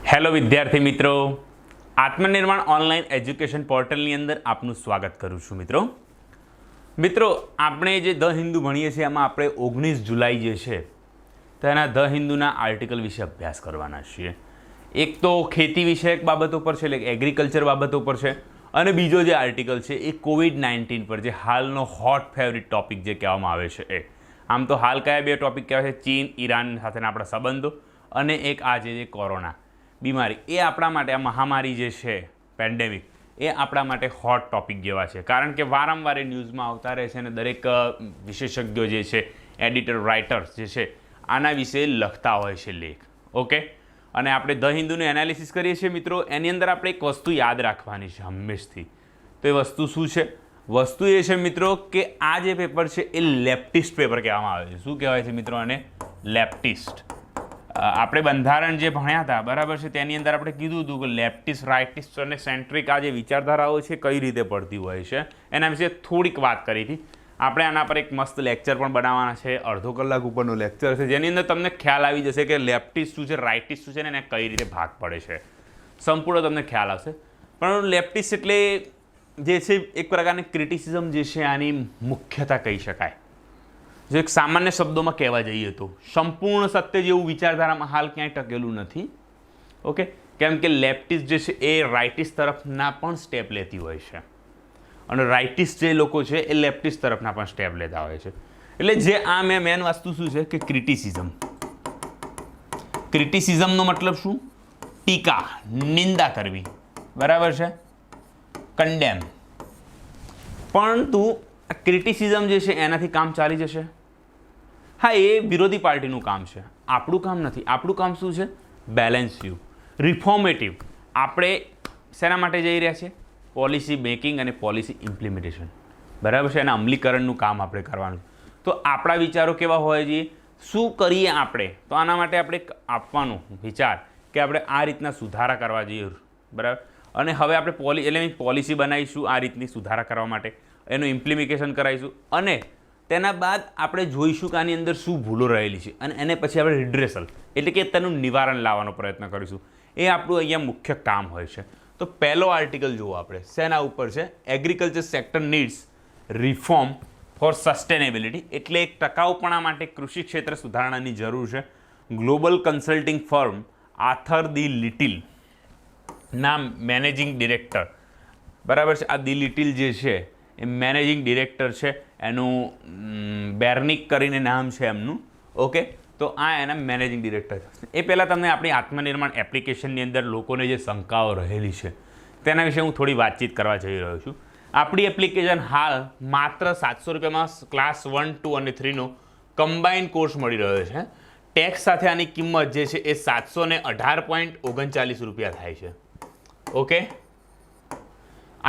Hello વિદ્યાર્થી મિત્રો, આત્મનિર્માણ online education પોર્ટલની અંદર આપનું સ્વાગત કરું છું. મિત્રો આપણે જે ધ હિન્દુ ભણીએ છીએ એમાં આપણે 19 જુલાઈ જે છે તેના ધ હિન્દુના આર્ટિકલ વિશે અભ્યાસ કરવાના છીએ. એક તો ખેતી વિષયક બાબતો પર છે, એટલે એગ્રીકલ્ચર બાબતો પર છે, અને બીજો જે આર્ટિકલ છે એ કોવિડ-19 પર, જે હાલનો હોટ ફેવરિટ ટોપિક જે કહેવામાં આવે છે એ. આમ તો હાલ કયા બે ટોપિક કહેવાય છે? ચીન, ઈરાન સાથેના આપણા સંબંધો, અને એક આ જે કોરોના બીમારી. એ આપણા માટે, આ મહામારી જે છે પેન્ડેમિક, એ આપણા માટે હોટ ટોપિક જેવા છે, કારણ કે વારંવાર એ ન્યૂઝમાં આવતા રહે છે અને દરેક વિશેષજ્ઞો જે છે, એડિટર, રાઇટર્સ જે છે, આના વિશે લખતા હોય છે લેખ. ઓકે, અને આપણે ધ હિન્દુનું એનાલિસિસ કરીએ છીએ મિત્રો. એની અંદર આપણે એક વસ્તુ યાદ રાખવાની છે હંમેશથી. તો એ વસ્તુ શું છે? વસ્તુ એ છે મિત્રો કે આ જે પેપર છે એ લેફ્ટિસ્ટ પેપર કહેવામાં આવે છે. શું કહેવાય છે મિત્રો આને? લેફ્ટિસ્ટ. આપણે બંધારણ જે ભણ્યા હતા બરાબર છે, તેની અંદર આપણે કીધું હતું કે લેફ્ટિસ્ટ, રાઇટિસ્ટ અને સેન્ટ્રિક આ જે વિચારધારાઓ છે કઈ રીતે પડતી હોય છે એના વિશે થોડીક વાત કરી હતી. આપણે આના પર એક મસ્ત લેક્ચર પણ બનાવવાના છે, અડધો કલાક ઉપરનો લેક્ચર છે, જેની અંદર તમને ખ્યાલ આવી જશે કે લેફ્ટિસ્ટ શું છે, રાઇટિસ્ટ શું છે, ને એને કઈ રીતે ભાગ પડે છે. સંપૂર્ણ તમને ખ્યાલ આવશે. પણ લેફ્ટિસ્ટ એટલે જે છે એક પ્રકારની ક્રિટિસિઝમ જે છે આની મુખ્યતા કહી શકાય. જો એક સામાન્ય શબ્દોમાં કહેવા જઈએ તો સંપૂર્ણ સત્ય જેવું વિચારધારામાં હાલ ક્યાંય ટકેલું નથી. ઓકે, કેમ કે લેફ્ટિસ્ટ જે છે એ રાઇટિસ્ટ તરફના પણ સ્ટેપ લેતી હોય છે, અને રાઇટિસ્ટ જે લોકો છે એ લેફ્ટિસ્ટ તરફના પણ સ્ટેપ લેતા હોય છે. એટલે જે આ મેન વસ્તુ શું છે કે ક્રિટિસિઝમ. ક્રિટિસિઝમનો મતલબ શું? ટીકા, નિંદા કરવી, બરાબર છે, કન્ડેમ. પરંતુ આ ક્રિટિસિઝમ જે છે એનાથી કામ ચાલી જશે? હા, એ વિરોધી પાર્ટીનું કામ છે, આપણું કામ નથી. આપણું કામ શું છે? બેલેન્સિવ, રિફોર્મેટિવ. આપણે શેના માટે જઈ રહ્યા છીએ? પોલિસી મેકિંગ અને પોલિસી ઇમ્પ્લિમેન્ટેશન, બરાબર છે, એના અમલીકરણનું કામ આપણે કરવાનું. તો આપણા વિચારો કેવા હોય જોઈએ? શું કરીએ આપણે? તો આના માટે આપણે આપવાનું વિચાર કે આપણે આ રીતના સુધારા કરવા જોઈએ, બરાબર. અને હવે આપણે પોલિસી બનાવીશું આ રીતની સુધારા કરવા માટે, એનું ઇમ્પ્લિમેન્ટેશન કરાવીશું, અને તેના બાદ આપણે જોઈશું કે આની અંદર શું ભૂલો રહેલી છે, અને એને પછી આપણે રિડ્રેસલ એટલે કે તેનું નિવારણ લાવવાનો પ્રયત્ન કરીશું. એ આપણું અહીંયા મુખ્ય કામ હોય છે. તો પહેલો આર્ટિકલ જુઓ આપણે, શેના ઉપર છે? Agriculture sector needs reform for sustainability, એટલે એક ટકાઉપણા માટે કૃષિ ક્ષેત્ર સુધારણાની જરૂર છે. Global consulting firm Arthur D Little ના મેનેજિંગ ડિરેક્ટર, બરાબર છે. આ ડી લિટિલ જે છે એ મેનેજિંગ ડિરેક્ટર છે, એનું બેર્નિક કરીને નામ છે એમનું. ઓકે, તો આ એના મેનેજિંગ ડિરેક્ટર છે. એ પહેલાં તમને આપણી આત્મનિર્માણ એપ્લિકેશનની અંદર લોકોને જે શંકાઓ રહેલી છે તેના વિશે હું થોડી વાતચીત કરવા જઈ રહ્યો છું. આપણી એપ્લિકેશન હાલ માત્ર 700 રૂપિયામાં ક્લાસ 1, 2 અને 3નો કમ્બાઇન કોર્સ મળી રહ્યો છે. ટેક્સ સાથે આની કિંમત જે છે એ 718.39 રૂપિયા થાય છે. ઓકે,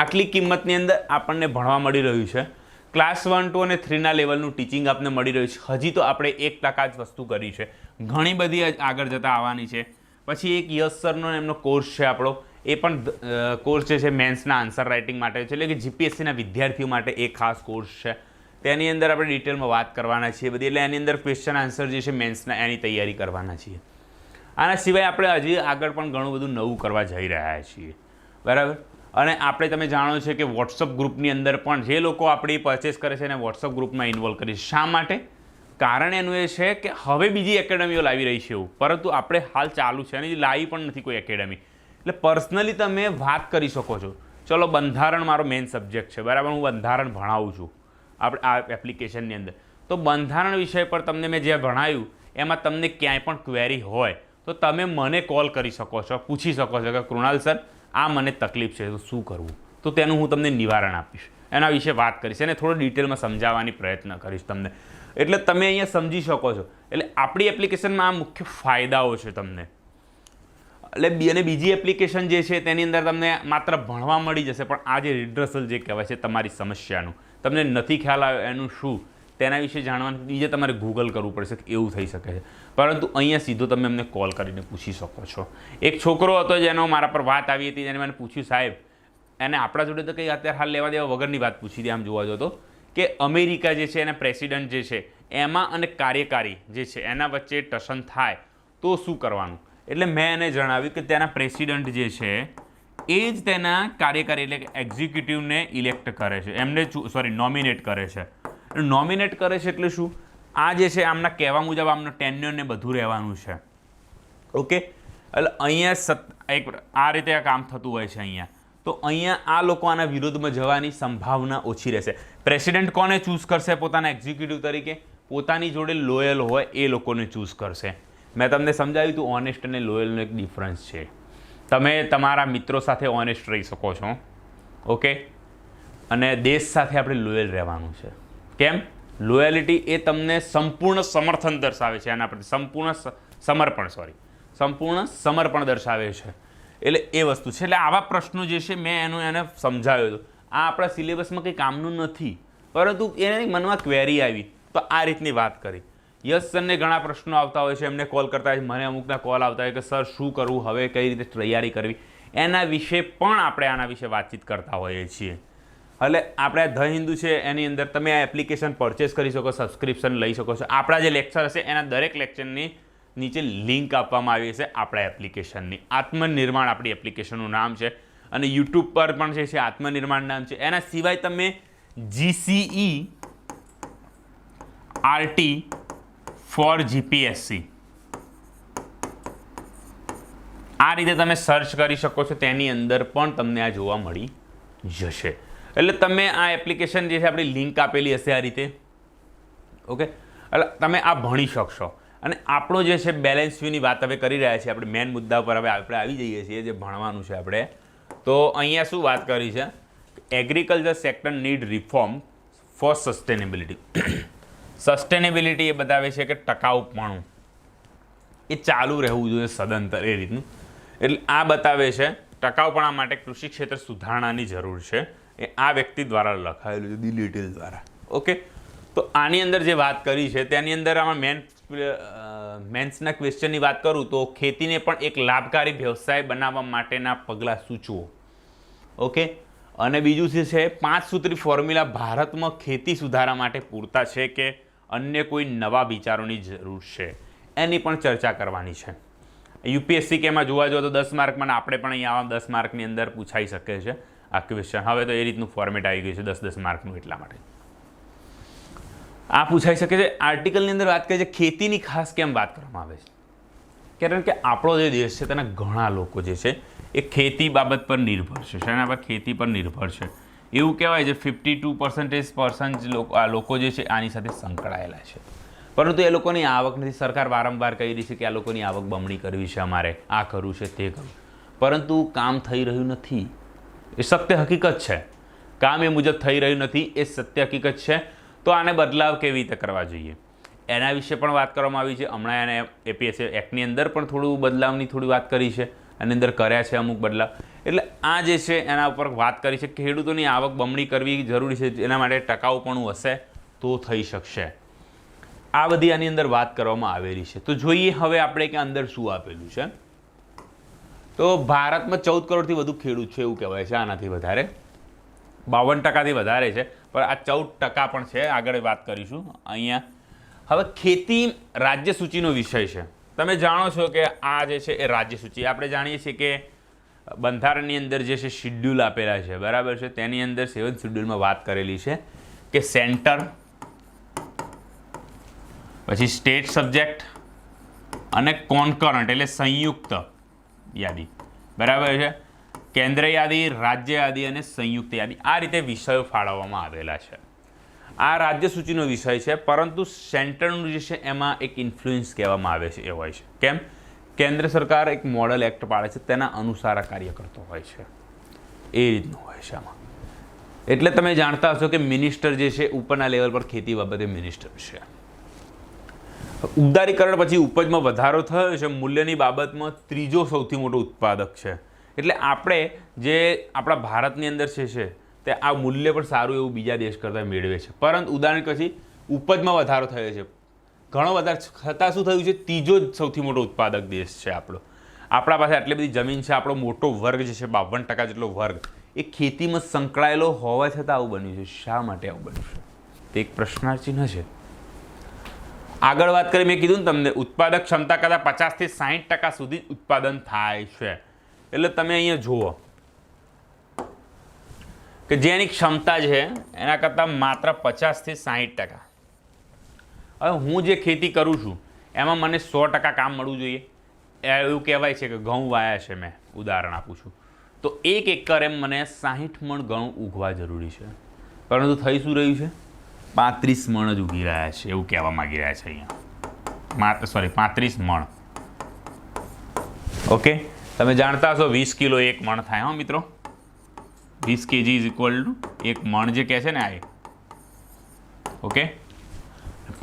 આટલી કિંમતની અંદર આપણને ભણવા મળી રહ્યું છે. ક્લાસ 1, 2 અને 3ના લેવલનું ટીચિંગ આપને મળી રહ્યું છે. હજી તો આપણે 1% જ વસ્તુ કરી છે, ઘણી બધી આગળ જતાં આવવાની છે. પછી એક યશ સરનો એમનો કોર્સ છે આપણો, એ પણ કોર્સ જે છે મેન્સના આન્સર રાઇટિંગ માટે છે, એટલે કે જીપીએસસીના વિદ્યાર્થીઓ માટે એક ખાસ કોર્સ છે. તેની અંદર આપણે ડિટેલમાં વાત કરવાના છીએ બધી, એટલે એની અંદર ક્વેશ્ચન આન્સર જે છે મેન્સના એની તૈયારી કરવાના છીએ. આના સિવાય આપણે હજી આગળ પણ ઘણું બધું નવું કરવા જઈ રહ્યા છીએ, બરાબર. અને આપણે તમે જાણો છો કે વોટ્સઅપ ગ્રુપની અંદર પણ જે લોકો આપણી પરચેસ કરે છે એને વોટ્સઅપ ગ્રુપમાં ઇન્વોલ્વ કરીએ. શા માટે? કારણ એનું એ છે કે હવે બીજી એકેડમીઓ લાવી રહી છે એવું, પરંતુ આપણે હાલ ચાલુ છે અને લાવી પણ નથી કોઈ એકેડમી. એટલે પર્સનલી તમે વાત કરી શકો છો. ચલો, બંધારણ મારો મેઇન સબ્જેક્ટ છે, બરાબર, હું બંધારણ ભણાવું છું આપણે આ એપ્લિકેશનની અંદર. તો બંધારણ વિષય પર તમને મેં જે ભણાવ્યું એમાં તમને ક્યાંય પણ ક્વેરી હોય તો તમે મને કોલ કરી શકો છો, પૂછી શકો છો કે કૃણાલ સર આ મને તકલીફ છે તો શું કરવું, તો તેનું હું તમને નિવારણ આપીશ, એના વિશે વાત કરીશ, એને થોડો ડિટેલમાં સમજાવવાની પ્રયત્ન કરીશ તમને, એટલે તમે અહીંયા સમજી શકો છો. એટલે આપણી એપ્લિકેશનમાં આ મુખ્ય ફાયદાઓ છે તમને. એટલે અને બીજી એપ્લિકેશન જે છે તેની અંદર તમને માત્ર ભણવા મળી જશે, પણ આ જે રિડ્રેસલ જે કહેવાય છે તમારી સમસ્યાનું, તમને નથી ખ્યાલ આવે એનું શું, તેના વિશે જાણવાનું બીજે તમારે ગૂગલ કરવું પડશે, એવું થઈ શકે છે. પરંતુ અહીંયા સીધો તમે અમને કોલ કરીને પૂછી શકો છો. એક છોકરો હતો જેનો મારા પર વાત આવી હતી, જેને મને પૂછ્યું, સાહેબ એને આપણા જોડે તો કંઈ અત્યારે હાલ લેવા દેવા વગરની વાત પૂછી હતી, આમ જોવા જતો કે અમેરિકા જે છે એના પ્રેસિડન્ટ જે છે એમાં અને કાર્યકારી જે છે એના વચ્ચે ટશન થાય તો શું કરવાનું. એટલે મેં એને જણાવ્યું કે તેના પ્રેસિડન્ટ જે છે એ જ તેના કાર્યકારી એટલે કે એક્ઝિક્યુટિવને ઇલેક્ટ કરે છે, એમને નોમિનેટ કરે છે. નોમિનેટ કરે છે એટલે શું? આ જે છે આમના કહેવા મુજબ આમનો ટેન્યોર ને બધું રહેવાનું છે. ઓકે, એટલે અહીંયા એક આ રીતે આ કામ થતું હોય છે અહીંયા. તો અહીંયા આ લોકો આના વિરોધમાં જવાની સંભાવના ઓછી રહેશે. પ્રેસિડેન્ટ કોને ચૂઝ કરશે પોતાના એક્ઝિક્યુટિવ તરીકે? પોતાની જોડે લોયલ હોય એ લોકોને ચૂઝ કરશે. મેં તમને સમજાવ્યું હતું ઓનેસ્ટ અને લોયલનો એક ડિફરન્સ છે. તમે તમારા મિત્રો સાથે ઓનેસ્ટ રહી શકો છો, ઓકે, અને દેશ સાથે આપણે લોયલ રહેવાનું છે. કેમ? લોયલિટી એ તમને સંપૂર્ણ સમર્થન દર્શાવે છે, એના પ્રત્યે સંપૂર્ણ સમર્પણ દર્શાવે છે. એટલે એ વસ્તુ છે. એટલે આવા પ્રશ્નો જે છે મેં એને સમજાવ્યો હતો. આ આપણા સિલેબસમાં કંઈ કામનું નથી, પરંતુ એને મનમાં ક્વેરી આવી તો આ રીતની વાત કરી. યસ સરને ઘણા પ્રશ્નો આવતા હોય છે, એમને કોલ કરતા હોય, મને અમુકના કોલ આવતા હોય કે સર શું કરવું હવે, કઈ રીતે તૈયારી કરવી, એના વિશે પણ આપણે આના વિશે વાતચીત કરતા હોઈએ છીએ. એટલે આપણે ધ હિન્દુ છે એની અંદર તમે આ એપ્લિકેશન પરચેસ કરી શકો, સબસ્ક્રિપ્શન લઈ શકો છો. આપણા જે લેક્ચર હશે એના દરેક લેક્ચરની નીચે લિંક આપવામાં આવી છે આપણા એપ્લિકેશનની. આત્મનિર્માણ આપણી એપ્લિકેશનનું નામ છે અને યુટ્યુબ પર પણ જે છે આત્મનિર્માણ નામ છે. એના સિવાય તમે GCE RT ફોર GPSC આ રીતે તમે સર્ચ કરી શકો છો. તેની અંદર પણ તમને આ જોવા મળી જશે. એટલે તમે આ એપ્લિકેશન જે છે આપણી લિંક આપેલી હશે આ રીતે, ઓકે, એટલે તમે આ ભણી શકશો. અને આપણો જે છે બેલેન્સ વ્યૂની વાત હવે કરી રહ્યા છીએ, આપણે મેઇન મુદ્દા પર હવે આપણે આવી જઈએ છીએ જે ભણવાનું છે આપણે. તો અહીંયા શું વાત કરી છે? Agriculture sector need reform for sustainability. Sustainability એ બતાવે છે કે ટકાઉપણું એ ચાલુ રહેવું જોઈએ સદંતર એ રીતનું. એટલે આ બતાવે છે ટકાઉપણા માટે કૃષિ ક્ષેત્ર સુધારણાની જરૂર છે. એ આ વ્યક્તિ દ્વારા લખાયેલું છે, દી લિટિલ દ્વારા. ઓકે, તો આની અંદર જે વાત કરી છે તેની અંદર આમાં મેન્સના ક્વેશ્ચનની વાત કરું તો ખેતીને પણ એક લાભકારી વ્યવસાય બનાવવા માટેના પગલાં સૂચવો. ઓકે, અને બીજું જે છે 5 સૂત્રી ફોર્મ્યુલા ભારતમાં ખેતી સુધારા માટે પૂરતા છે કે અન્ય કોઈ નવા વિચારોની જરૂર છે, એની પણ ચર્ચા કરવાની છે. UPSC કેમાં જોવા જાઓ તો 10 માર્કમાં, આપણે પણ અહીંયા 10 માર્કની અંદર પૂછાઈ શકે છે આ ક્વેશ્ચન. હવે તો એ રીતનું ફોર્મેટ આવી ગયું છે 10 માર્કનું, એટલા માટે આ પૂછાઈ શકે છે. આર્ટિકલની અંદર વાત કરી છે ખેતીની ખાસ કેમ વાત કરવામાં આવે છે? કારણ કે આપણો જે દેશ છે તેના ઘણા લોકો જે છે એ ખેતી બાબત પર નિર્ભર છે, શેના પર? ખેતી પર નિર્ભર છે. એવું કહેવાય છે 52% લોકો જે છે આની સાથે સંકળાયેલા છે, પરંતુ એ લોકોની આવક નથી. સરકાર વારંવાર કહી રહી છે કે આ લોકોની આવક બમણી કરવી છે, અમારે આ કરવું છે, તે કરવું, પરંતુ કામ થઈ રહ્યું નથી. એ સત્ય હકીકત છે. કામ એ મુજબ થઈ રહ્યું નથી, એ સત્ય હકીકત છે. તો આને બદલાવ કેવી રીતે કરવા જોઈએ એના વિશે પણ વાત કરવામાં આવી છે. હમણાં એને APSC એક્ટની અંદર પણ થોડું બદલાવની થોડી વાત કરી છે, એની અંદર કર્યા છે અમુક બદલાવ. એટલે આ જે છે એના ઉપર વાત કરી છે. ખેડૂતોની આવક બમણી કરવી જરૂરી છે, એના માટે ટકાઉપણું હશે તો થઈ શકશે. આ બધી આની અંદર વાત કરવામાં આવેલી છે. તો જોઈએ હવે આપણે કે અંદર શું આપેલું છે. તો ભારતમાં 14 કરોડથી વધુ ખેડૂત છે એવું કહેવાય છે, આનાથી વધારે 52%થી વધારે છે, પણ આ 14% પણ છે. આગળ વાત કરીશું. અહીંયા હવે ખેતી રાજ્ય સૂચિનો વિષય છે. તમે જાણો છો કે આ જે છે એ રાજ્ય સૂચિ, આપણે જાણીએ છીએ કે બંધારણની અંદર જે છે શિડ્યુલ આપેલા છે, બરાબર છે. તેની અંદર 7th શિડ્યુલમાં વાત કરેલી છે કે સેન્ટર, પછી સ્ટેટ સબ્જેક્ટ અને કોન્કરન્ટ એટલે સંયુક્ત યાદી, બરાબર છે. કેન્દ્ર યાદી, રાજ્ય યાદી અને સંયુક્ત યાદી, આ રીતે વિષયો ફાળવવામાં આવેલા છે. આ રાજ્ય સૂચિનો વિષય છે, પરંતુ સેન્ટરનું જે છે એમાં એક ઇન્ફ્લુઅન્સ કહેવામાં આવે છે એ હોય છે. કેમ? કેન્દ્ર સરકાર એક મોડલ એક્ટ પાડે છે, તેના અનુસાર કાર્ય કરતો હોય છે, એ રીતનું હોય છે આમાં. એટલે તમે જાણતા હશો કે મિનિસ્ટર જે છે ઉપરના લેવલ પર ખેતી બાબતે મિનિસ્ટર છે. ઉદારીકરણ પછી ઉપજમાં વધારો થયો છે, મૂલ્યની બાબતમાં ત્રીજો સૌથી મોટો ઉત્પાદક છે. એટલે આપણે જે આપણા ભારતની અંદર છે તે આ મૂલ્ય પણ સારું એવું બીજા દેશ કરતાં મેળવે છે, પરંતુ ઉદાહરણ પછી ઉપજમાં વધારો થયો છે, ઘણો વધારે છતાં શું થયું છે? ત્રીજો જ સૌથી મોટો ઉત્પાદક દેશ છે આપણો. આપણા પાસે આટલી બધી જમીન છે, આપણો મોટો વર્ગ જે છે 52% જેટલો વર્ગ એ ખેતીમાં સંકળાયેલો હોવા છતાં આવું બન્યું છે. શા માટે આવું બન્યું છે? તે એક પ્રશ્નાર્થ ચિહ્ન છે. આગળ વાત કરી, મેં કીધું ને તમને ઉત્પાદક ક્ષમતા કરતાં 50 થી 60% સુધી ઉત્પાદન થાય છે. એટલે તમે અહીંયા જુઓ કે જેની ક્ષમતા છે એના કરતાં માત્ર 50 થી 60%. હવે હું જે ખેતી કરું છું એમાં મને 100% કામ મળવું જોઈએ. એવું કહેવાય છે કે ઘઉં વાયા છે, મેં ઉદાહરણ આપું છું, તો 1 એકર એમ મને 60 મણ ઘઉં ઉગવા જરૂરી છે, પરંતુ થઈ શું રહ્યું છે? 35 મણ જ ઉગી રહ્યા છે, એવું કહેવા માગી રહ્યા છે અહીંયા. 35 મણ. ઓકે, તમે જાણતા હશો 20 કિલો 1 મણ થાય. હા મિત્રો, 20 kg ઇઝ ઇક્વલ ટુ 1 મણ જે કહે છે ને આ. ઓકે,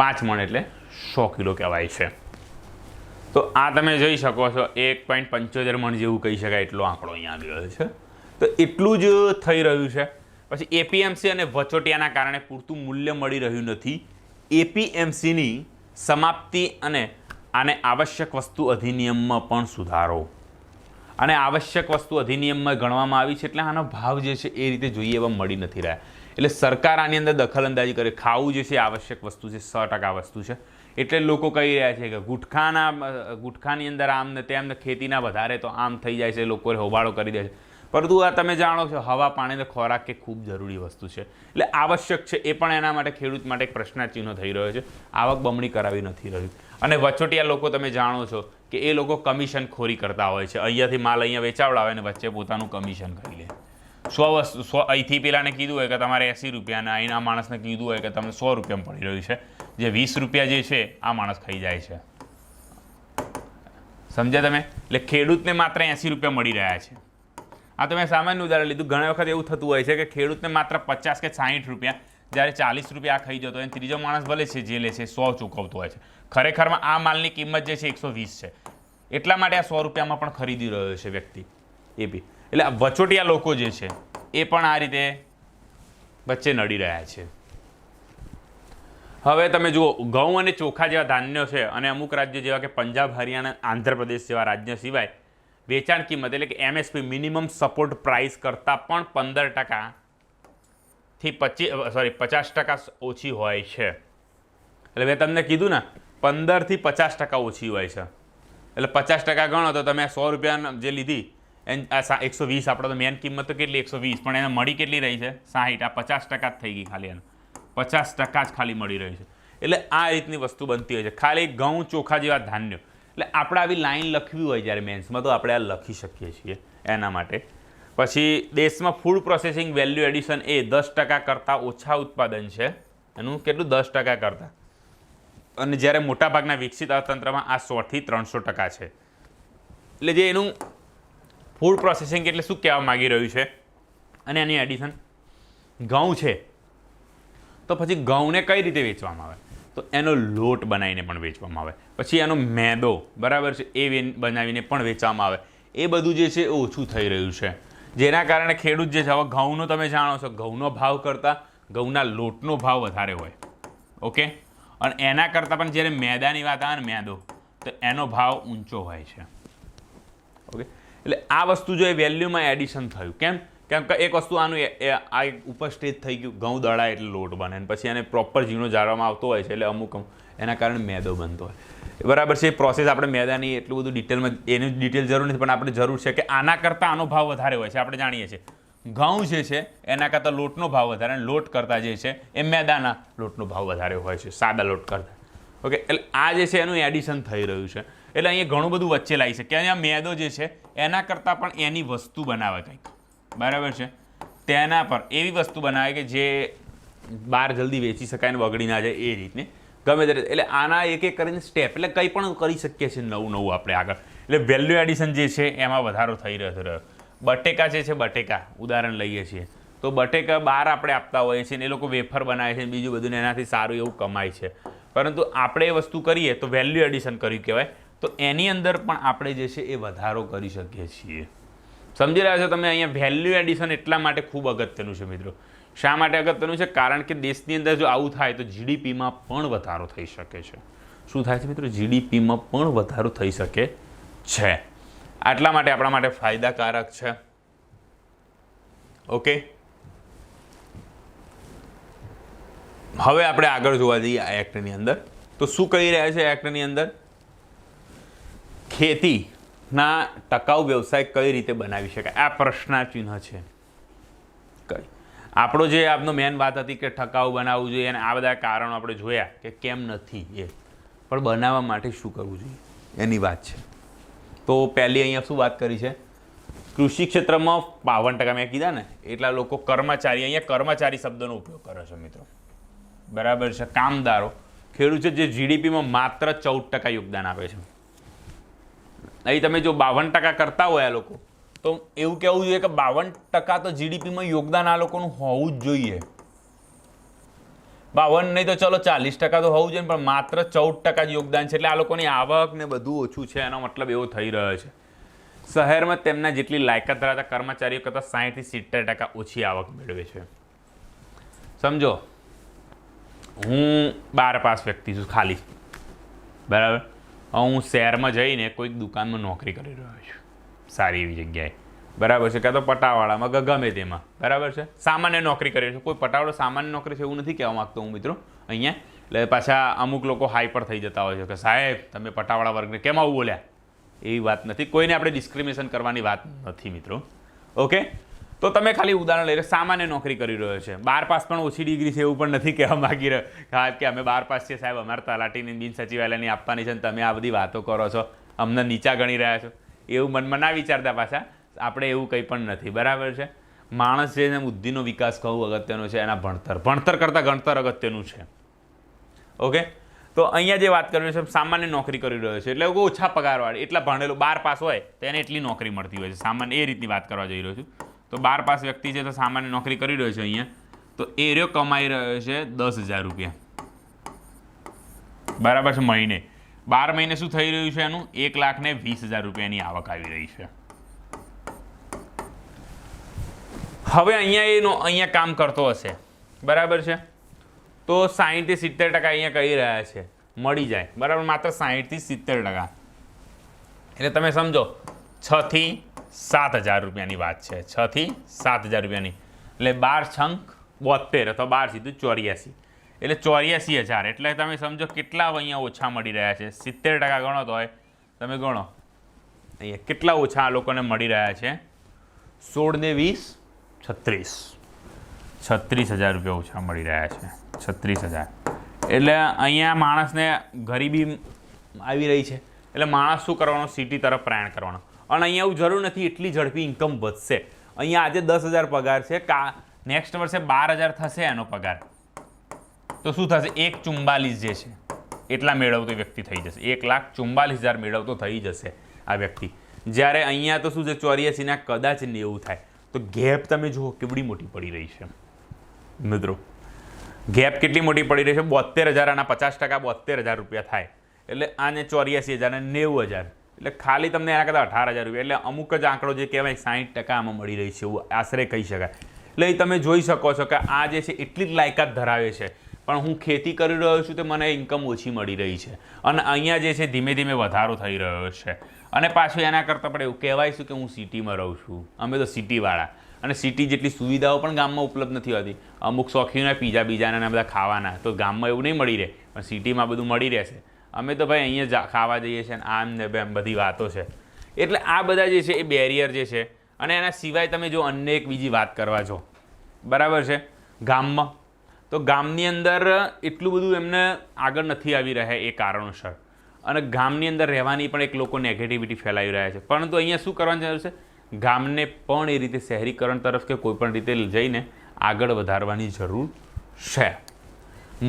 5 મણ એટલે 100 કિલો કહેવાય છે. તો આ તમે જોઈ શકો છો 1.75 મણ જેવું કહી શકાય એટલો આંકડો અહીંયા આવી રહ્યો છે. તો એટલું જ થઈ રહ્યું છે. પછી એપીએમસી અને વચોટિયાના કારણે પૂરતું મૂલ્ય મળી રહ્યું નથી. એપીએમસીની સમાપ્તિ અને આને આવશ્યક વસ્તુ અધિનિયમમાં પણ સુધારો, અને આવશ્યક વસ્તુ અધિનિયમમાં ગણવામાં આવી છે, એટલે આનો ભાવ જે છે એ રીતે જોઈએ એવા મળી નથી રહ્યા. એટલે સરકાર આની અંદર દખલઅંદાજી કરે. ખાવું જે છે આવશ્યક વસ્તુ છે, 100% વસ્તુ છે. એટલે લોકો કહી રહ્યા છે કે ગુટખાની અંદર આમ ને તેમ ને ખેતીના વધારે તો આમ થઈ જાય છે, લોકો હોબાળો કરી દે છે. પરંતુ આ તમે જાણો છો હવા, પાણી અને ખોરાક એ ખૂબ જરૂરી વસ્તુ છે, એટલે આવશ્યક છે. એ પણ એના માટે ખેડૂત માટે એક પ્રશ્નાચિહ્ન થઈ રહ્યો છે. આવક બમણી કરાવી નથી રહ્યું. અને વચોટિયા લોકો તમે જાણો છો કે એ લોકો કમિશન ખોરી કરતા હોય છે. અહીંયાથી માલ અહીંયા વેચાવડાવે અને વચ્ચે પોતાનું કમિશન કરી લે. 100 અહીંથી પેલાને કીધું હોય કે તમારે 80 રૂપિયાના, અહીંના માણસને કીધું હોય કે તમને 100 રૂપિયામાં પડી રહ્યું છે, જે 20 રૂપિયા જે છે આ માણસ ખાઈ જાય છે. સમજ્યા તમે? એટલે ખેડૂતને માત્ર 80 રૂપિયા મળી રહ્યા છે. આ તો મેં સામાન્ય ઉદાહરણ લીધું. ઘણી વખત એવું થતું હોય છે કે ખેડૂતને માત્ર 50 કે 60 રૂપિયા, જ્યારે 40 રૂપિયા આ ખાઈ જતો હોય, ત્રીજો માણસ ભલે છે જે લે છે 100 ચૂકવતો હોય છે. ખરેખરમાં આ માલની કિંમત જે છે 120 છે, એટલા માટે આ 100 રૂપિયામાં પણ ખરીદી રહ્યો છે વ્યક્તિ. એ બી એટલે વચોટિયા લોકો જે છે એ પણ આ રીતે વચ્ચે નડી રહ્યા છે. હવે તમે જુઓ, ઘઉં અને ચોખા જેવા ધાન્યો છે અને અમુક રાજ્યો જેવા કે પંજાબ, હરિયાણા, આંધ્રપ્રદેશ જેવા રાજ્ય સિવાય વેચાણ કિંમત એટલે કે એમએસપી મિનિમમ સપોર્ટ પ્રાઇસ કરતાં પણ 15% થી 50% ઓછી હોય છે. એટલે મેં તમને કીધું ને 15 થી 50% ઓછી હોય છે. એટલે 50% ગણો તો તમે 100 રૂપિયા જે લીધી આ 120, આપણે તો મેન કિંમત તો કેટલી 120, પણ એને મળી કેટલી રહી છે 60. આ 50% જ થઈ ગઈ ખાલી. એને 50% જ ખાલી મળી રહી છે. એટલે આ રીતની વસ્તુ બનતી હોય છે ખાલી ઘઉં, ચોખા જેવા ધાન્યો. એટલે આપણે આવી લાઈન લખવી હોય જ્યારે મેન્સમાં, તો આપણે આ લખી શકીએ છીએ એના માટે. પછી દેશમાં ફૂડ પ્રોસેસિંગ વેલ્યુ એડિશન એ 10% કરતાં ઓછા ઉત્પાદન છે. એનું કેટલું? 10% કરતાં. અને જ્યારે મોટાભાગના વિકસિત અર્થતંત્રમાં આ 100 થી 300% છે. એટલે જે એનું ફૂડ પ્રોસેસિંગ એટલે શું કહેવા માગી રહ્યું છે, અને એની એડિશન ઘઉં છે તો પછી ઘઉંને કઈ રીતે વેચવામાં આવે? તો એનો લોટ બનાવીને પણ વેચવામાં આવે. પછી એનો મેદો, બરાબર છે, એ બનાવીને પણ વેચવામાં આવે. એ બધું જે છે એ ઓછું થઈ રહ્યું છે, જેના કારણે ખેડૂત જે છે, હવે ઘઉંનો તમે જાણો છો ઘઉંનો ભાવ કરતાં ઘઉંના લોટનો ભાવ વધારે હોય. ઓકે, અને એના કરતાં પણ જ્યારે મેદાની વાત આવે ને, મેદો, તો એનો ભાવ ઊંચો હોય છે. ઓકે, એટલે આ વસ્તુ જો એ વેલ્યુમાં એડિશન થયું. કેમ કે એક વસ્તુ આનું આ ઉપર સ્ટેજ થઈ ગયું, ઘઉં દળાય એટલે લોટ બને, અને પછી એને પ્રોપર ઝીણો જાળવામાં આવતો હોય છે, એટલે અમુક એના કારણે મેદો બનતો હોય. બરાબર છે. એ પ્રોસેસ આપણે મેદાની એટલું બધું ડિટેલમાં એની ડિટેલ જરૂર નથી, પણ આપણે જરૂર છે કે આના કરતાં આનો ભાવ વધારે હોય છે. આપણે જાણીએ છીએ ઘઉં જે છે એના કરતાં લોટનો ભાવ વધારે, અને લોટ કરતાં જે છે એ મેદાના લોટનો ભાવ વધારે હોય છે, સાદા લોટ કરતાં. ઓકે, એટલે આ જે છે એનું એડિશન થઈ રહ્યું છે. એટલે અહીંયા ઘણું બધું વચ્ચે લાવી છે કે અહીંયા મેદો જે છે એના કરતાં પણ એની વસ્તુ બનાવે કંઈક, બરાબર છે, તેના પર એવી વસ્તુ બનાવે કે જે બહાર જલ્દી વેચી શકાય ને બગડી ના જાય એ રીતની ગમે તે રીતે. એટલે આના એક એક કરીને સ્ટેપ, એટલે કંઈ પણ કરી શકીએ છીએ નવું આપણે આગળ. એટલે વેલ્યુ એડિશન જે છે એમાં વધારો થઈ રહ્યો. બટેકા જે છે, બટેકા ઉદાહરણ લઈએ છીએ તો બટેકા બહાર આપણે આપતા હોઈએ છીએ ને એ લોકો વેફર બનાવે છે, બીજું બધું એનાથી સારું એવું કમાય છે. પરંતુ આપણે એ વસ્તુ કરીએ તો વેલ્યુ એડિશન કર્યું કહેવાય. તો એની અંદર પણ આપણે જે છે એ વધારો કરી શકીએ છીએ. સમજી રહ્યા છો તમે? અહીંયા વેલ્યુ એડિશન એટલા માટે ખૂબ અગત્યનું છે મિત્રો. શા માટે અગત્યનું છે? કારણ કે દેશની અંદર જો આવું થાય તો જીડીપીમાં પણ વધારો થઈ શકે છે. શું થાય છે મિત્રો? જીડીપીમાં પણ વધારો થઈ શકે છે. આટલા માટે આપણા માટે ફાયદાકારક છે. ઓકે, હવે આપણે આગળ જોવા જઈએ આ એક્ટની અંદર, તો શું કહી રહ્યા છે એક્ટની અંદર? ખેતીના ટકાઉ વ્યવસાય કઈ રીતે બનાવી શકાય, આ પ્રશ્નાચિહ્ન છે. કઈ આપણો જે આપનો મેન વાત હતી કે ટકાઉ બનાવવું જોઈએ, અને આ બધા કારણો આપણે જોયા કે કેમ નથી એ, પણ બનાવવા માટે શું કરવું જોઈએ એની વાત છે. તો પહેલી અહીંયા શું વાત કરી છે? કૃષિ ક્ષેત્રમાં 52% મેં કીધા ને, એટલા લોકો કર્મચારી, અહીંયા કર્મચારી શબ્દનો ઉપયોગ કરે છે મિત્રો, બરાબર છે. કામદારો, ખેડૂત છે જે જીડીપીમાં માત્ર 14% યોગદાન આપે છે. અહીં તમે જો 52% કરતા હોય આ લોકો, તો એવું કહેવું જોઈએ કે 52% તો જીડીપીમાં યોગદાન આ લોકોનું હોવું જ જોઈએ. 52 નહીં તો ચલો 40% તો હોવું જોઈએ, પણ માત્ર 14% જ યોગદાન છે. એટલે આ લોકોની આવક ને બધું ઓછું છે, એનો મતલબ એવો થઈ રહ્યો છે. શહેરમાં તેમના જેટલી લાયકાત ધરાવતા કર્મચારીઓ કરતાં 60 થી 70% ઓછી આવક મેળવે છે. સમજો, હું 12 પાસ વ્યક્તિ છું ખાલી, બરાબર. હું શહેરમાં જઈને કોઈક દુકાનમાં નોકરી કરી રહ્યો છું, સારી એવી જગ્યાએ, બરાબર છે, કાં તો પટાવાળામાં ગમે તેમાં, બરાબર છે. સામાન્ય નોકરી કરી રહ્યો છું. કોઈ પટાવાળો સામાન્ય નોકરી છે એવું નથી કહેવા માગતો હું મિત્રો અહીંયા. એટલે પાછા અમુક લોકો હાઈપર થઈ જતા હોય છે કે સાહેબ તમે પટાવાળા વર્ગને કેમ આવું બોલ્યા, એવી વાત નથી. કોઈને આપણે ડિસ્ક્રિમિનેશન કરવાની વાત નથી મિત્રો. ઓકે, તો તમે ખાલી ઉદાહરણ લઈ સામાન્ય નોકરી કરી રહ્યો છે, 12 પાસ પણ ઓછી ડિગ્રી છે એવું પણ નથી કહેવા માગી રહ્યો કે અમે 12 પાસ છીએ સાહેબ, અમારે તલાટીની બિન સચિવાલયની આપવાની છે, તમે આ બધી વાતો કરો છો, અમને નીચા ગણી રહ્યા છો, એવું મનમાં ના વિચારતા. પાછા આપણે એવું કંઈ પણ નથી, બરાબર છે. માણસ છે એને બુદ્ધિનો વિકાસ કહું અગત્યનો છે, એના ભણતર કરતાં ગણતર અગત્યનું છે. ઓકે, તો અહીંયા જે વાત કરી છે સામાન્ય નોકરી કરી રહ્યો છે, એટલે ઓછા પગારવાળી, એટલા ભણેલો 12 પાસ હોય તો એને એટલી નોકરી મળતી હોય છે સામાન્ય, એ રીતની વાત કરવા જઈ રહ્યો છું. તો 12 પાસ વ્યક્તિ છે તો સામાન્ય નોકરી કરી રહ્યો છે અહીંયા, તો એ રહ્યો કમાઈ રહ્યો છે 10,000 રૂપિયા, બરાબર છે, મહિને. 12 મહિને શું થઈ રહ્યું છે એનું? 1,20,000 રૂપિયાની આવક આવી રહી છે. હવે અહીંયા કામ કરતો હશે, બરાબર છે, તો 60 થી 70% અહીંયા કહી રહ્યા છે મળી જાય, બરાબર, માત્ર 60 થી 70%. એટલે તમે સમજો 6 થી 7,000 રૂપિયાની વાત છે, 6 થી 7,000 રૂપિયાની. એટલે 12 છંક 72 અથવા 12 સીધું 84, એટલે 84,000. એટલે તમે સમજો કેટલા અહીંયા ઓછા મળી રહ્યા છે. 70% ગણો તો હોય, તમે ગણો અહીંયા કેટલા ઓછા આ લોકોને મળી રહ્યા છે. 16 ને 20 36,000 રૂપિયા ઓછા મળી રહ્યા છે. 36,000. એટલે અહીંયા માણસને ગરીબી આવી રહી છે. એટલે માણસ શું કરવાનો? સિટી તરફ પ્રયાણ કરવાનો. અને અહીંયા એવું જરૂર નથી એટલી ઝડપી ઇન્કમ વધશે. અહીંયા આજે 10,000 પગાર છે, નેક્સ્ટ વર્ષે 12,000 થશે એનો પગાર, તો શું થશે? 1,44,000 જે છે એટલા મેળવતો વ્યક્તિ થઈ જશે. 1,44,000 મેળવતો થઈ જશે આ વ્યક્તિ. જ્યારે અહીંયા તો શું છે 84 કદાચ 90 થાય. તો ગેપ તમે જુઓ કેવડી મોટી પડી રહી છે મિત્રો. ગેપ કેટલી મોટી પડી રહી છે? 72,000 અને 50% 72,000 રૂપિયા થાય. એટલે આને 84,000 અને 90,000, એટલે ખાલી તમને એના કરતાં 18,000 રૂપિયા. એટલે અમુક જ આંકડો જે કહેવાય 60% આમાં મળી રહી છે એવું આશરે કહી શકાય. એટલે એ તમે જોઈ શકો છો કે આ જે છે એટલી જ લાયકાત ધરાવે છે, પણ હું ખેતી કરી રહ્યો છું તો મને ઇન્કમ ઓછી મળી રહી છે. અને અહીંયા જે છે ધીમે ધીમે વધારો થઈ રહ્યો છે. અને પાછું એના કરતાં પણ એવું કહેવાય કે હું સિટીમાં રહું છું, અમે તો સિટીવાળા, અને સિટી જેટલી સુવિધાઓ પણ ગામમાં ઉપલબ્ધ નથી હોતી. અમુક શોખીન હોય પીઝા બીજાના બધા ખાવાના, તો ગામમાં એવું નહીં મળી રહે, પણ સિટીમાં બધું મળી રહેશે. અમે તો ભાઈ અહીંયા ખાવા જઈએ છીએ, આમ ને એમ બધી વાતો છે. એટલે આ બધા જે છે એ બેરિયર જે છે. અને એના સિવાય તમે જો અન્ય એક બીજી વાત કરવા જો, બરાબર છે, ગામમાં, તો ગામની અંદર એટલું બધું એમને આગળ નથી આવી રહ્યા એ કારણોસર. અને ગામની અંદર રહેવાની પણ એક લોકો નેગેટિવિટી ફેલાવી રહ્યા છે. પરંતુ અહીંયા શું કરવાની જરૂર છે? ગામને પણ એ રીતે શહેરીકરણ તરફ કે કોઈ પણ રીતે જઈને આગળ વધારવાની જરૂર છે.